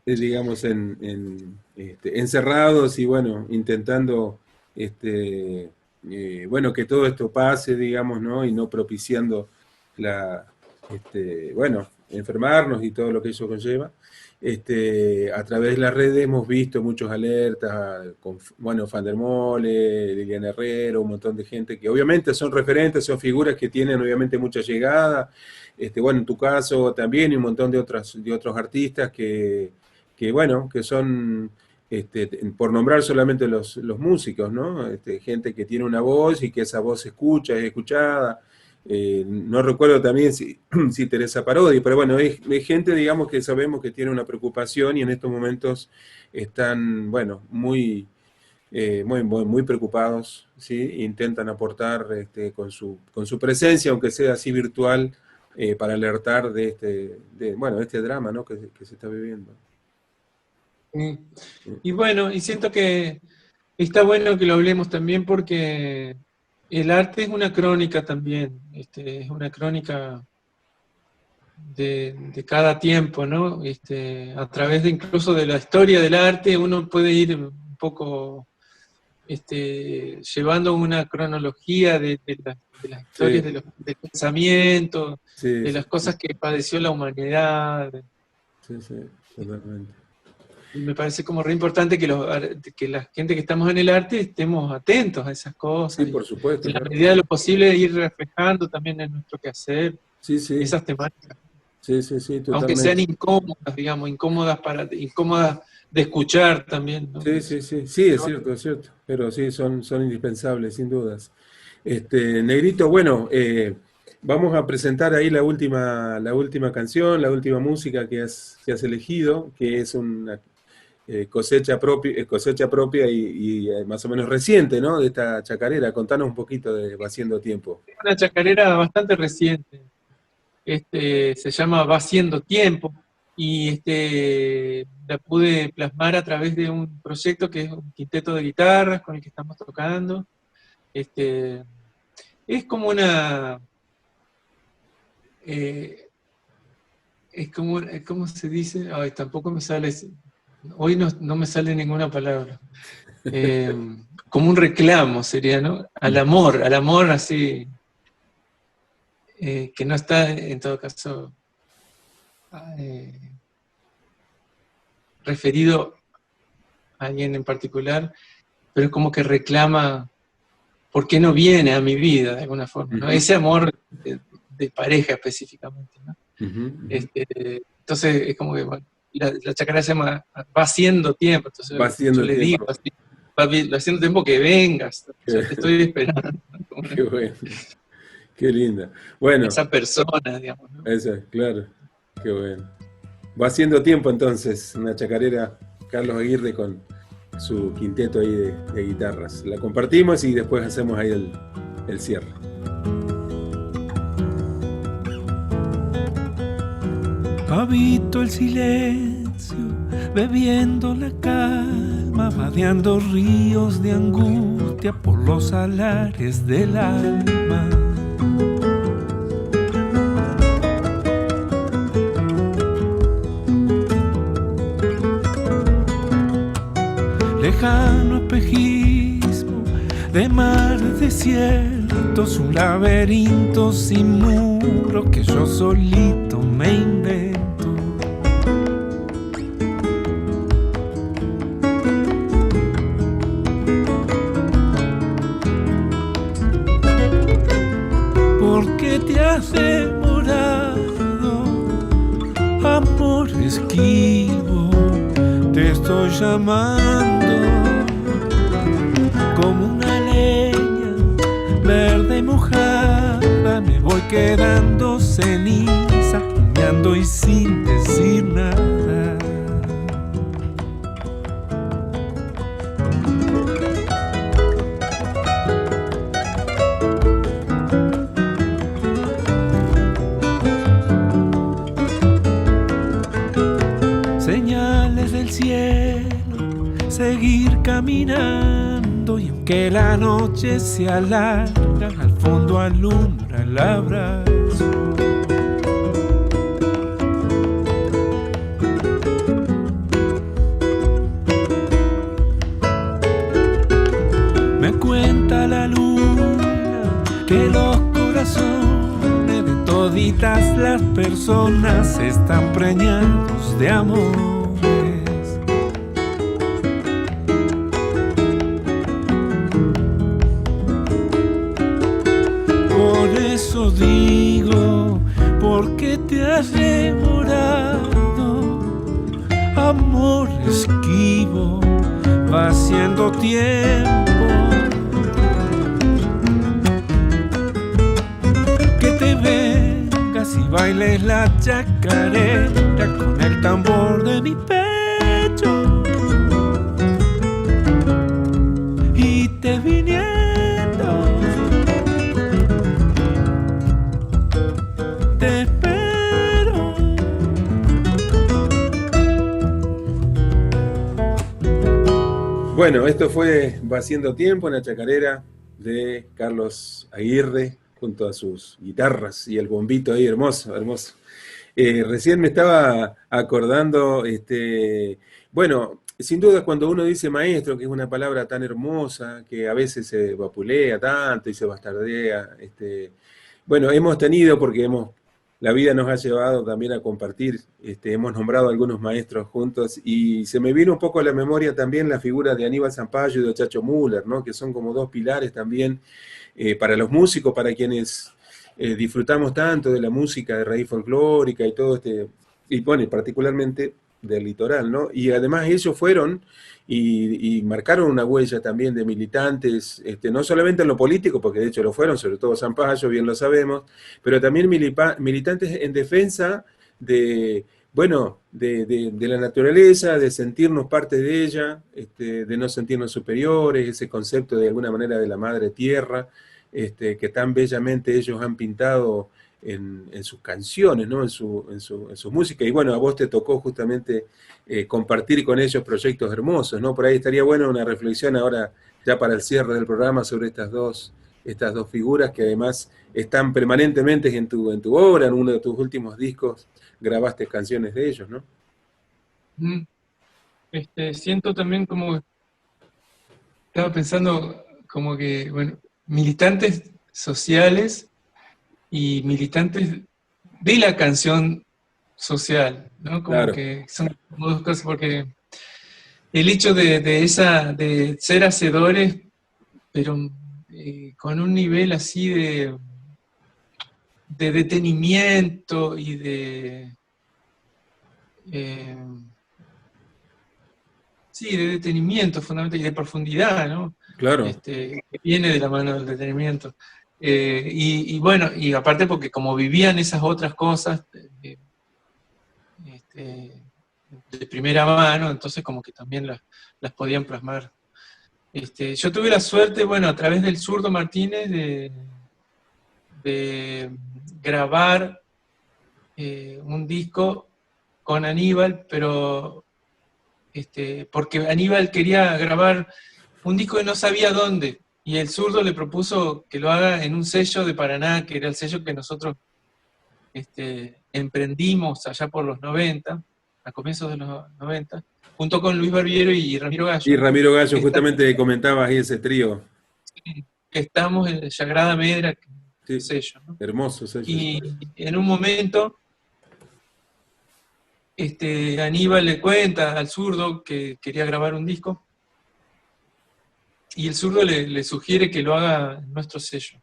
S1: digamos, encerrados y bueno, intentando, bueno, que todo esto pase, digamos, ¿no? Y no propiciando la, bueno, enfermarnos y todo lo que eso conlleva. A través de las redes hemos visto muchos alertas, con, bueno, Van der Mole, Liliana Herrero, un montón de gente que obviamente son referentes, son figuras que tienen obviamente mucha llegada. Bueno, en tu caso también y un montón de otros artistas bueno, que son, por nombrar solamente los músicos, ¿no? Gente que tiene una voz y que esa voz se escucha, es escuchada. No recuerdo también si Teresa Parodi, pero bueno, hay gente, digamos, que sabemos que tiene una preocupación y en estos momentos están, bueno, muy preocupados, ¿sí? Intentan aportar con su presencia, aunque sea así virtual, para alertar bueno, este drama, ¿no? que se está viviendo.
S2: Y bueno, y siento que está bueno que lo hablemos también porque el arte es una crónica también, es una crónica de cada tiempo, ¿no? A través de incluso de la historia del arte uno puede ir un poco llevando una cronología de las historias
S1: Sí,
S2: del pensamiento,
S1: sí,
S2: de
S1: sí,
S2: las cosas que padeció la humanidad.
S1: sí, sí, totalmente.
S2: Y me parece como re importante que la gente que estamos en el arte estemos atentos a esas
S1: Sí,
S2: cosas y
S1: por supuesto,
S2: en la
S1: claro.
S2: medida de lo posible ir reflejando también en nuestro quehacer
S1: Sí, sí,
S2: esas temáticas,
S1: sí, sí, sí,
S2: aunque sean
S1: totalmente.
S2: incómodas, digamos, incómodas de escuchar también, ¿no?
S1: Sí, sí, sí, sí, es cierto, pero sí, son indispensables, sin dudas. Negrito, bueno, vamos a presentar ahí la última canción, la última música que has elegido, que es una cosecha propia y más o menos reciente, ¿no? De esta chacarera. Contanos un poquito de Va Haciendo Tiempo.
S2: Una chacarera bastante reciente, se llama Va Siendo Tiempo, y la pude plasmar a través de un proyecto que es un quinteto de guitarras con el que estamos tocando. Este, es como una... es como, ¿cómo se dice? Ay, tampoco me sale, hoy no me sale ninguna palabra. Eh, Como un reclamo sería, ¿no? Al amor así, que no está en todo caso eh, referido a alguien en particular, pero es como que reclama por qué no viene a mi vida de alguna forma, ¿no?
S1: Ujú,
S2: Ese amor de pareja específicamente, ¿no?
S1: ujú, ujú.
S2: Entonces es como que bueno, la chacarera se llama Va Haciendo Tiempo,
S1: Va
S2: entonces yo
S1: Haciendo
S2: le digo
S1: Tiempo.
S2: así, va haciendo tiempo que vengas, ya te estoy esperando, ¿no? Como
S1: Qué bueno, qué linda. Bueno,
S2: esa persona, digamos, ¿no?
S1: esa, claro, qué bueno. Va Haciendo Tiempo entonces, una chacarera Carlos Aguirre con su quinteto ahí de guitarras. La compartimos y después hacemos ahí el cierre.
S3: Habito el silencio, bebiendo la calma, vadeando ríos de angustia por los salares del alma. Lejano espejismo de mares desiertos, un laberinto sin muro que yo solito me invento. ¿Por qué te has demorado, amor esquivo? Te estoy llamando como una leña verde y mojada, me voy quedando ceniza, humeando y sin decir nada. Señales del cielo, seguir caminando, y aunque la noche se alarga, al fondo alumbra el abrazo. Me cuenta la luna que los corazones de toditas las personas están preñados de amor. Digo, ¿por qué te has demorado? Amor esquivo, va haciendo tiempo. Que te vengas y bailes la chacarera con el tambor de mi pecho. Y te viniendo
S1: Bueno, esto fue Va Haciendo Tiempo en la chacarera de Carlos Aguirre, junto a sus guitarras y el bombito ahí, hermoso, hermoso. Recién me estaba acordando, bueno, sin duda cuando uno dice maestro, que es una palabra tan hermosa, que a veces se vapulea tanto y se bastardea, bueno, hemos tenido, porque la vida nos ha llevado también a compartir, hemos nombrado a algunos maestros juntos, y se me vino un poco a la memoria también la figura de Aníbal Zampayo y de Chacho Müller, ¿no? Que son como dos pilares también para los músicos, para quienes disfrutamos tanto de la música de raíz folclórica y todo y bueno, particularmente del litoral, ¿no? Y además ellos fueron y marcaron una huella también de militantes, no solamente en lo político, porque de hecho lo fueron, sobre todo Zampayo, bien lo sabemos, pero también militantes en defensa de la naturaleza, de sentirnos parte de ella, de no sentirnos superiores, ese concepto de alguna manera de la madre tierra, que tan bellamente ellos han pintado en sus canciones, ¿no? en su música. Y bueno, a vos te tocó justamente compartir con ellos proyectos hermosos, ¿no? Por ahí estaría bueno una reflexión ahora, ya para el cierre del programa, sobre estas dos figuras que además están permanentemente en tu obra. En uno de tus últimos discos grabaste canciones de ellos, ¿no?
S2: Siento también como, estaba pensando como que, bueno, militantes sociales y militantes de la canción social, ¿no? Como claro. Que son como dos cosas, porque el hecho de ser hacedores, pero con un nivel así de detenimiento y de detenimiento fundamentalmente, y de profundidad, ¿no?
S1: Claro.
S2: Que viene de la mano del detenimiento. Y bueno, y aparte porque como vivían esas otras cosas, de primera mano, entonces como que también las podían plasmar. Yo tuve la suerte, bueno, a través del Zurdo Martínez, de grabar un disco con Aníbal, pero porque Aníbal quería grabar un disco que no sabía dónde, y el Zurdo le propuso que lo haga en un sello de Paraná, que era el sello que nosotros emprendimos allá por los 90, a comienzos de los 90, junto con Luis Barbiero y Ramiro Gallo.
S1: Y Ramiro Gallo, justamente comentabas ahí ese trío.
S2: Que estamos en Sagrada Medra,
S1: Sí,
S2: sello, ¿no?
S1: hermoso sello.
S2: Y en un momento Aníbal le cuenta al Zurdo que quería grabar un disco, y el Zurdo le sugiere que lo haga en nuestro sello.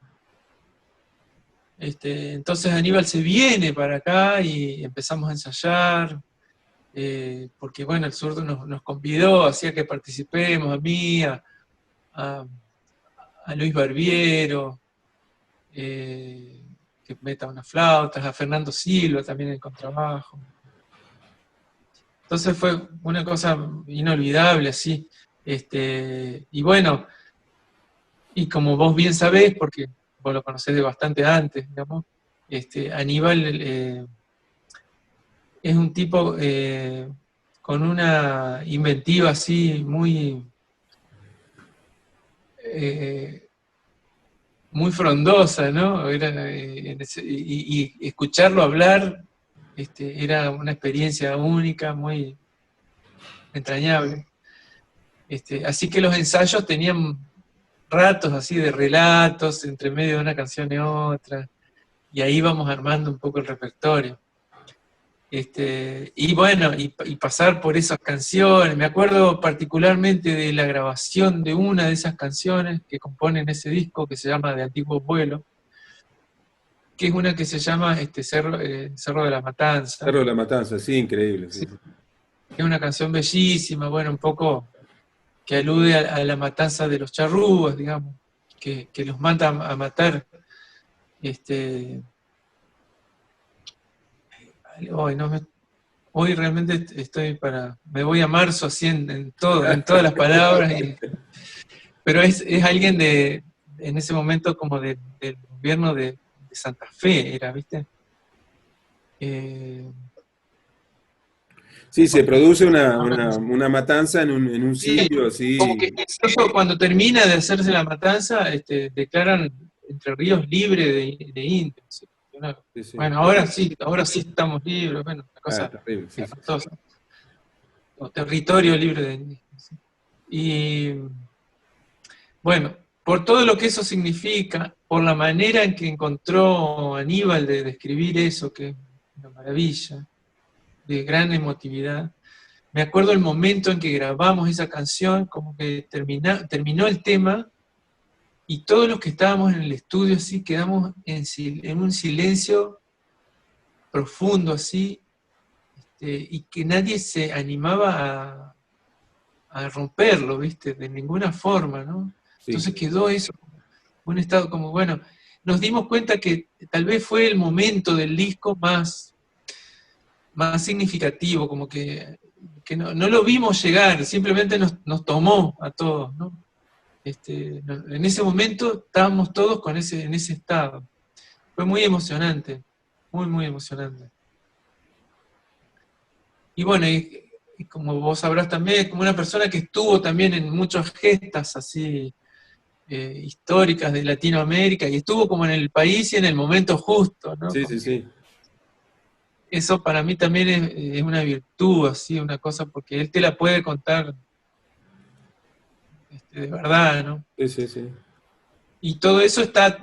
S2: Entonces Aníbal se viene para acá y empezamos a ensayar, porque bueno, el Zurdo nos convidó, hacía que participemos, a mí, a Luis Barbiero, que meta unas flautas, a Fernando Silva también en el contrabajo. Entonces fue una cosa inolvidable, así. Y bueno, y como vos bien sabés, porque vos lo conocés de bastante antes, digamos, Aníbal es un tipo con una inventiva así muy frondosa, ¿no? Y escucharlo hablar era una experiencia única, muy entrañable. Así que los ensayos tenían ratos así de relatos entre medio de una canción y otra, y ahí íbamos armando un poco el repertorio. Y bueno, y pasar por esas canciones. Me acuerdo particularmente de la grabación de una de esas canciones que componen ese disco, que se llama De Antiguo Vuelo, que es una que se llama Cerro de la Matanza.
S1: Cerro de la Matanza, sí, increíble. Sí.
S2: Es una canción bellísima, bueno, un poco que alude a la matanza de los charrúas, digamos, que los manda a matar. Hoy realmente me voy a marzo así en todas las palabras, pero es alguien en ese momento como del gobierno de Santa Fe, era, ¿viste?
S1: Sí, se produce una matanza en un sitio así.
S2: Como que incluso cuando termina de hacerse la matanza, declaran Entre Ríos libre de indios. ¿Sí?
S1: Sí.
S2: Bueno, ahora sí estamos libres, bueno, una cosa
S1: terrible, sí.
S2: O territorio libre de indios. ¿Sí? Y bueno, por todo lo que eso significa, por la manera en que encontró Aníbal de describir eso, que es una maravilla, de gran emotividad. Me acuerdo el momento en que grabamos esa canción, como que terminó el tema, y todos los que estábamos en el estudio así quedamos en un silencio profundo así, y que nadie se animaba a romperlo, ¿viste? De ninguna forma, ¿no? Sí. Entonces quedó eso, un estado como, bueno, nos dimos cuenta que tal vez fue el momento del disco más significativo, como que no lo vimos llegar, simplemente nos tomó a todos, ¿no? En ese momento estábamos todos en ese estado. Fue muy emocionante, muy, muy emocionante. Y bueno, y como vos sabrás también, como una persona que estuvo también en muchas gestas así históricas de Latinoamérica, y estuvo como en el país y en el momento justo, ¿no?
S1: Sí.
S2: Eso para mí también es una virtud, así, una cosa, porque él te la puede contar de verdad, ¿no?
S1: Sí.
S2: Y todo eso está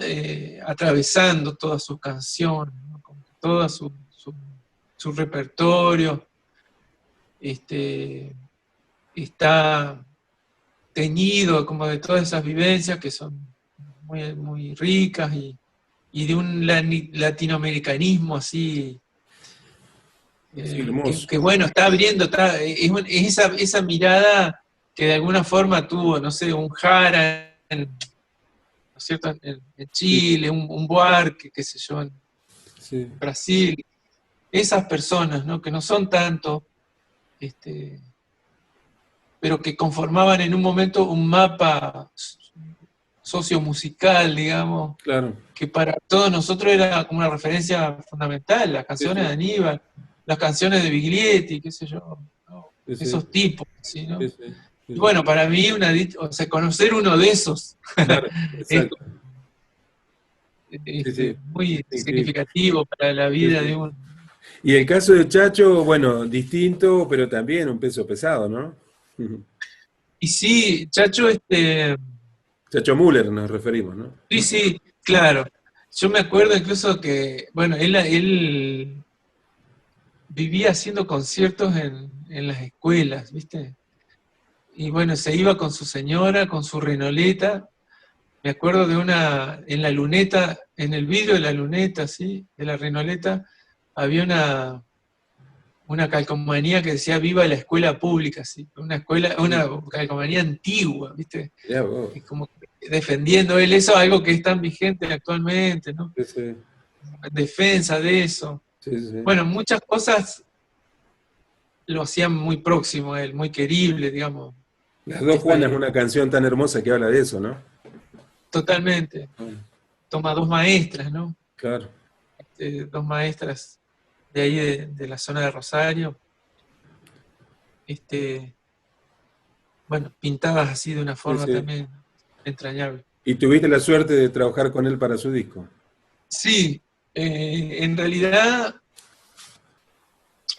S2: atravesando todas sus canciones, ¿no? Todo su repertorio está teñido como de todas esas vivencias que son muy, muy ricas y de un latinoamericanismo así. Que bueno, está abriendo, es esa mirada que de alguna forma tuvo, no sé, un Jara, ¿no es cierto?, en Chile, un Buarque, qué sé yo, en Brasil. Esas personas, ¿no?, que no son tanto, pero que conformaban en un momento un mapa sociomusical, digamos,
S1: Claro.
S2: que para todos nosotros era como una referencia fundamental, las canciones
S1: Sí,
S2: de
S1: sí.
S2: Aníbal, las canciones de Biglietti, qué sé yo, ¿no?
S1: Sí, sí.
S2: Esos tipos, ¿sí, no?
S1: Sí, sí, sí,
S2: Y
S1: sí.
S2: bueno, para mí, o sea, conocer uno de esos
S1: Claro,
S2: es
S1: exacto. Sí, sí.
S2: muy
S1: Increíble.
S2: significativo para la
S1: Sí,
S2: vida
S1: sí.
S2: de uno.
S1: Y el caso de Chacho, bueno, distinto, pero también un peso pesado, ¿no? Ujú.
S2: Y sí, Chacho,
S1: Chacho Müller nos referimos, ¿no?
S2: sí, sí, claro. Yo me acuerdo incluso que, bueno, él vivía haciendo conciertos en las escuelas, ¿viste? Y bueno, se iba con su señora, con su renoleta. Me acuerdo de en la luneta, en el vidrio de la luneta, ¿sí? De la renoleta, había una calcomanía que decía "Viva la escuela pública", ¿sí? Una calcomanía antigua, ¿viste?
S1: Mirá vos.
S2: Es como defendiendo él eso, algo que es tan vigente actualmente, ¿no?
S1: Sí, sí,
S2: En defensa de eso.
S1: sí, sí.
S2: Bueno, muchas cosas lo hacían muy próximo a él, muy querible, digamos.
S1: Las dos Juanas es una canción tan hermosa que habla de eso, ¿no?
S2: Totalmente. Toma dos maestras, ¿no?
S1: Claro.
S2: Dos maestras de ahí de la zona de Rosario. Bueno, pintadas así de una
S1: Sí,
S2: forma
S1: sí.
S2: también entrañable.
S1: ¿Y tuviste la suerte de trabajar con él para su disco?
S2: Sí, en realidad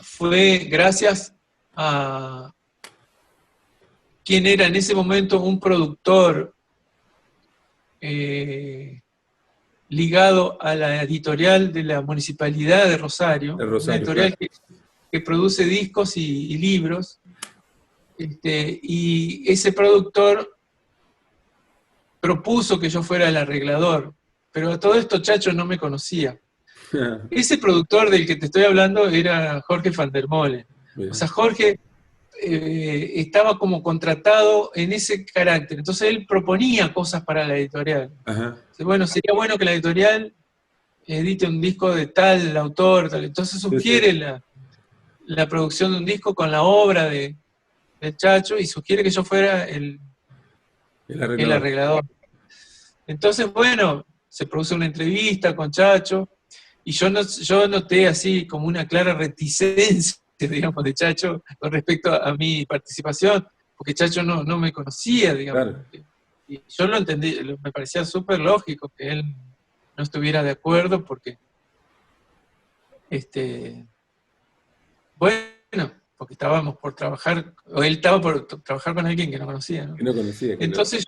S2: fue gracias a quien era en ese momento un productor ligado a la editorial de la Municipalidad de Rosario,
S1: El
S2: una
S1: Rosario, claro.
S2: editorial que produce discos y libros, y ese productor propuso que yo fuera el arreglador, pero a todo esto Chacho no me conocía. Ese productor del que te estoy hablando era Jorge van der Molen.
S1: Bien.
S2: O sea, Jorge estaba como contratado en ese carácter, entonces él proponía cosas para la editorial.
S1: Ajá.
S2: Bueno, sería bueno que la editorial edite un disco de tal autor, tal. Entonces sugiere
S1: Sí, sí.
S2: la producción de un disco con la obra del Chacho y sugiere que yo fuera el arreglador. Entonces, bueno, se produce una entrevista con Chacho y yo noté así como una clara reticencia, digamos, de Chacho con respecto a mi participación, porque Chacho no me conocía, digamos.
S1: Claro.
S2: Y yo lo entendí, me parecía súper lógico que él no estuviera de acuerdo porque, bueno, porque estábamos por trabajar, o él estaba por trabajar con alguien que no conocía, ¿no?
S1: Que no conocía. Que
S2: entonces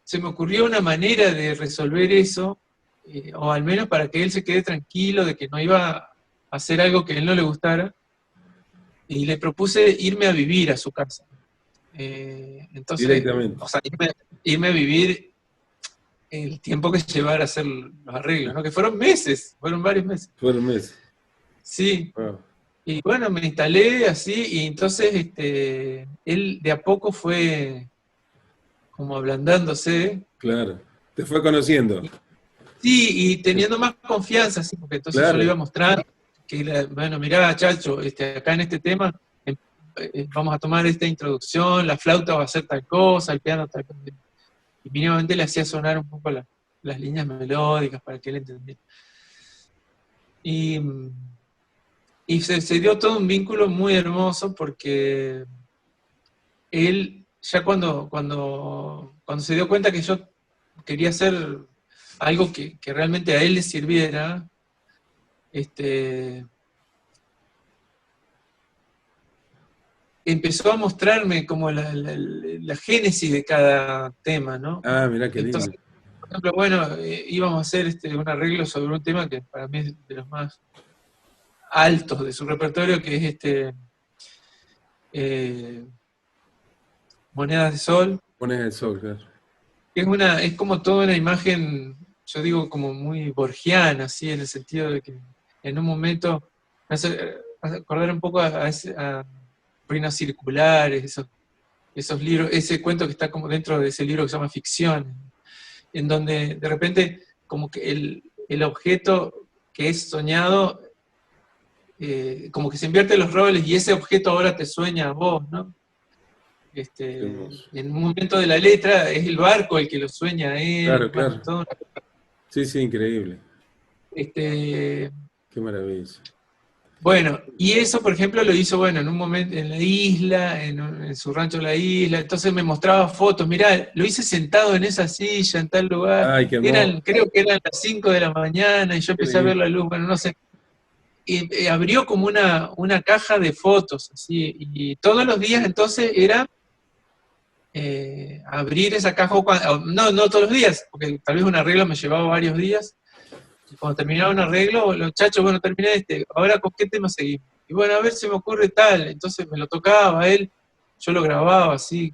S2: se me ocurrió una manera de resolver eso, o al menos para que él se quede tranquilo de que no iba a hacer algo que a él no le gustara, y le propuse irme a vivir a su casa. Entonces,
S1: directamente.
S2: o sea, irme a vivir el tiempo que llevara a hacer los arreglos, ¿no? Que fueron meses, fueron varios meses.
S1: Fueron meses.
S2: Sí.
S1: Wow.
S2: Y bueno, me instalé así, y entonces él de a poco fue como ablandándose.
S1: Claro. Te fue conociendo.
S2: Sí, y teniendo más confianza, ¿sí? Porque entonces
S1: Claro.
S2: yo le iba a mostrar que, bueno, mirá, Chacho, acá en este tema vamos a tomar esta introducción, la flauta va a hacer tal cosa, el piano tal cosa. Y mínimamente le hacía sonar un poco las líneas melódicas para que él entendiera. Y se dio todo un vínculo muy hermoso porque él, ya cuando se dio cuenta que yo quería hacer algo que realmente a él le sirviera, empezó a mostrarme como la génesis de cada tema, ¿no?
S1: Ah, mirá qué lindo.
S2: Entonces, por ejemplo, bueno, íbamos a hacer un arreglo sobre un tema que para mí es de los más altos de su repertorio, que es Monedas de Sol.
S1: Monedas de Sol, claro.
S2: Es como toda una imagen, yo digo, como muy borgiana, así, en el sentido de que en un momento me hace acordar un poco a Ruinas Circulares, esos libros, ese cuento que está como dentro de ese libro que se llama Ficción, en donde de repente como que el objeto que es soñado como que se invierten los roles y ese objeto ahora te sueña a vos, ¿no?
S1: Hermoso.
S2: En un momento de la letra es el barco el que lo sueña a él,
S1: Claro,
S2: bueno,
S1: claro.
S2: todo.
S1: Sí, sí, increíble.
S2: Este,
S1: Qué maravilla.
S2: bueno, y eso, por ejemplo, lo hizo, bueno, en un momento en la isla, en su rancho en la isla, entonces me mostraba fotos, mirá, lo hice sentado en esa silla, en tal lugar,
S1: Ay, qué hermoso.
S2: creo que eran las 5 de la mañana, y yo
S1: Qué
S2: empecé a ver
S1: lindo.
S2: la luz, bueno, no sé, y abrió como una caja de fotos, así, y todos los días entonces era abrir esa caja, no todos los días, porque tal vez un arreglo me llevaba varios días, y cuando terminaba un arreglo, los muchachos, bueno, terminé ahora con qué tema seguimos. Y bueno, a ver si me ocurre tal, entonces me lo tocaba a él, yo lo grababa así,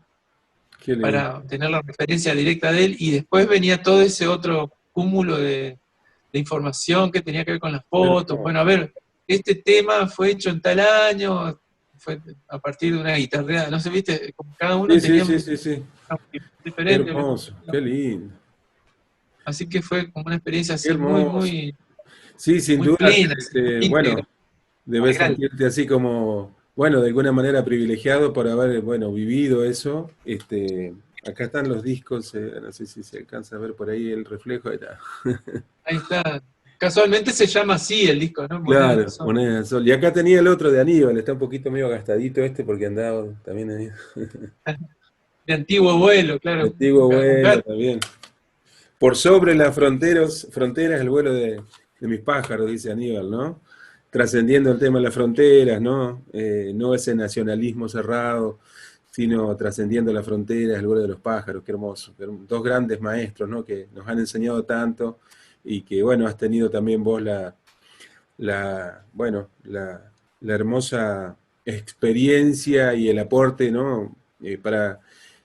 S1: Qué lindo.
S2: para tener la referencia directa de él, y después venía todo ese otro cúmulo de información que tenía que ver con las
S1: Qué
S2: fotos.
S1: hermoso.
S2: Bueno, a ver, este tema fue hecho en tal año, fue a partir de una guitarra, no sé, viste, como cada uno
S1: Sí, sí,
S2: tenía
S1: sí,
S2: un
S1: sí, sí. Qué
S2: diferente.
S1: hermoso. Qué lindo.
S2: Así que fue como una experiencia
S1: Qué
S2: así muy,
S1: hermoso.
S2: muy,
S1: Sí, sin
S2: muy
S1: duda,
S2: plena, así, muy
S1: bueno,
S2: íntegra,
S1: debes
S2: integral.
S1: sentirte así como, bueno, de alguna manera privilegiado por haber, bueno, vivido eso. Acá están los discos, no sé si se alcanza a ver por ahí el reflejo. Ahí está.
S2: Ahí está. Casualmente se llama así el disco, ¿no? Moneda de
S1: Claro,
S2: Sol.
S1: Moneda de Sol. Y acá tenía el otro de Aníbal, está un poquito medio gastadito porque andaba también ahí.
S2: De antiguo vuelo,
S1: De
S2: claro.
S1: antiguo
S2: Un
S1: vuelo
S2: gato.
S1: también. Por sobre las fronteras el vuelo de mis pájaros, dice Aníbal, ¿no? Trascendiendo el tema de las fronteras, ¿no? No ese nacionalismo cerrado, sino trascendiendo las fronteras, el vuelo de los pájaros, qué hermoso. Dos grandes maestros, ¿no? Que nos han enseñado tanto y que, bueno, has tenido también vos bueno, la hermosa experiencia y el aporte, ¿no? Para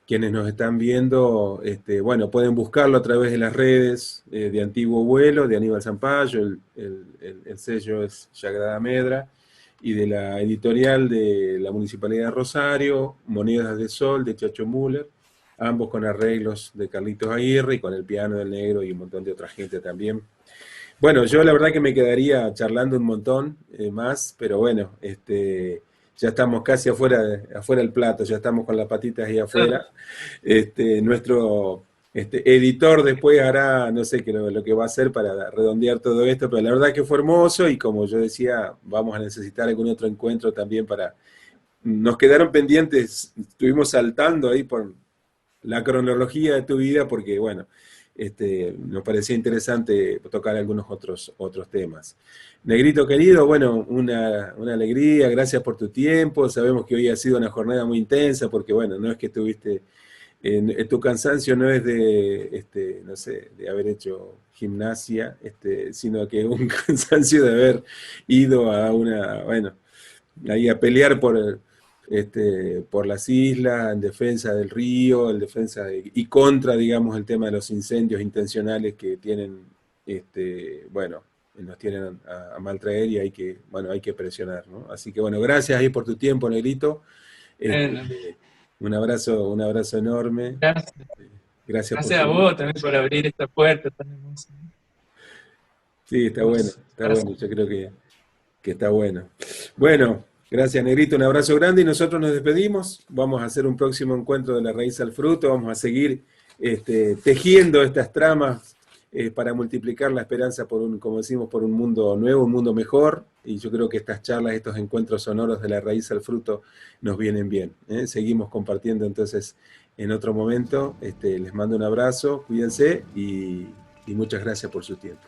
S1: quienes nos están viendo, bueno, pueden buscarlo a través de las redes de Antiguo Vuelo, de Aníbal Zampayo, el sello es Sagrada Medra, y de la editorial de la Municipalidad de Rosario, Monedas de Sol, de Chacho Müller, ambos con arreglos de Carlitos Aguirre y con el piano del Negro y un montón de otra gente también. Bueno, yo la verdad que me quedaría charlando un montón más, pero bueno, ya estamos casi afuera del plato, ya estamos con las patitas ahí afuera. Nuestro editor después hará, no sé qué lo que va a hacer para redondear todo esto, pero la verdad que fue hermoso y como yo decía, vamos a necesitar algún otro encuentro también para... Nos quedaron pendientes, estuvimos saltando ahí por la cronología de tu vida porque, bueno, nos parecía interesante tocar algunos otros temas. Negrito querido, bueno, una alegría, gracias por tu tiempo, sabemos que hoy ha sido una jornada muy intensa porque, bueno, no es que estuviste, tu cansancio no es no sé, de haber hecho gimnasia, sino que un cansancio de haber ido a bueno, ahí a pelear por las islas, en defensa del río, y contra, digamos, el tema de los incendios intencionales que tienen, bueno, nos tienen a maltraer y bueno, hay que presionar, ¿no? Así que, bueno, gracias ahí por tu tiempo, Negrito.
S2: Bueno,
S1: Un abrazo enorme.
S2: gracias.
S1: Gracias por
S2: Gracias a
S1: tu...
S2: vos también por abrir esta puerta tan hermosa.
S1: Sí, está bueno,
S2: Vos,
S1: está bueno, yo creo que está bueno. Bueno, gracias Negrito, un abrazo grande y nosotros nos despedimos. Vamos a hacer un próximo encuentro de la raíz al fruto, vamos a seguir tejiendo estas tramas para multiplicar la esperanza como decimos, por un mundo nuevo, un mundo mejor. Y yo creo que estas charlas, estos encuentros sonoros de la raíz al fruto nos vienen bien. Seguimos compartiendo entonces en otro momento. Les mando un abrazo, cuídense y muchas gracias por su tiempo.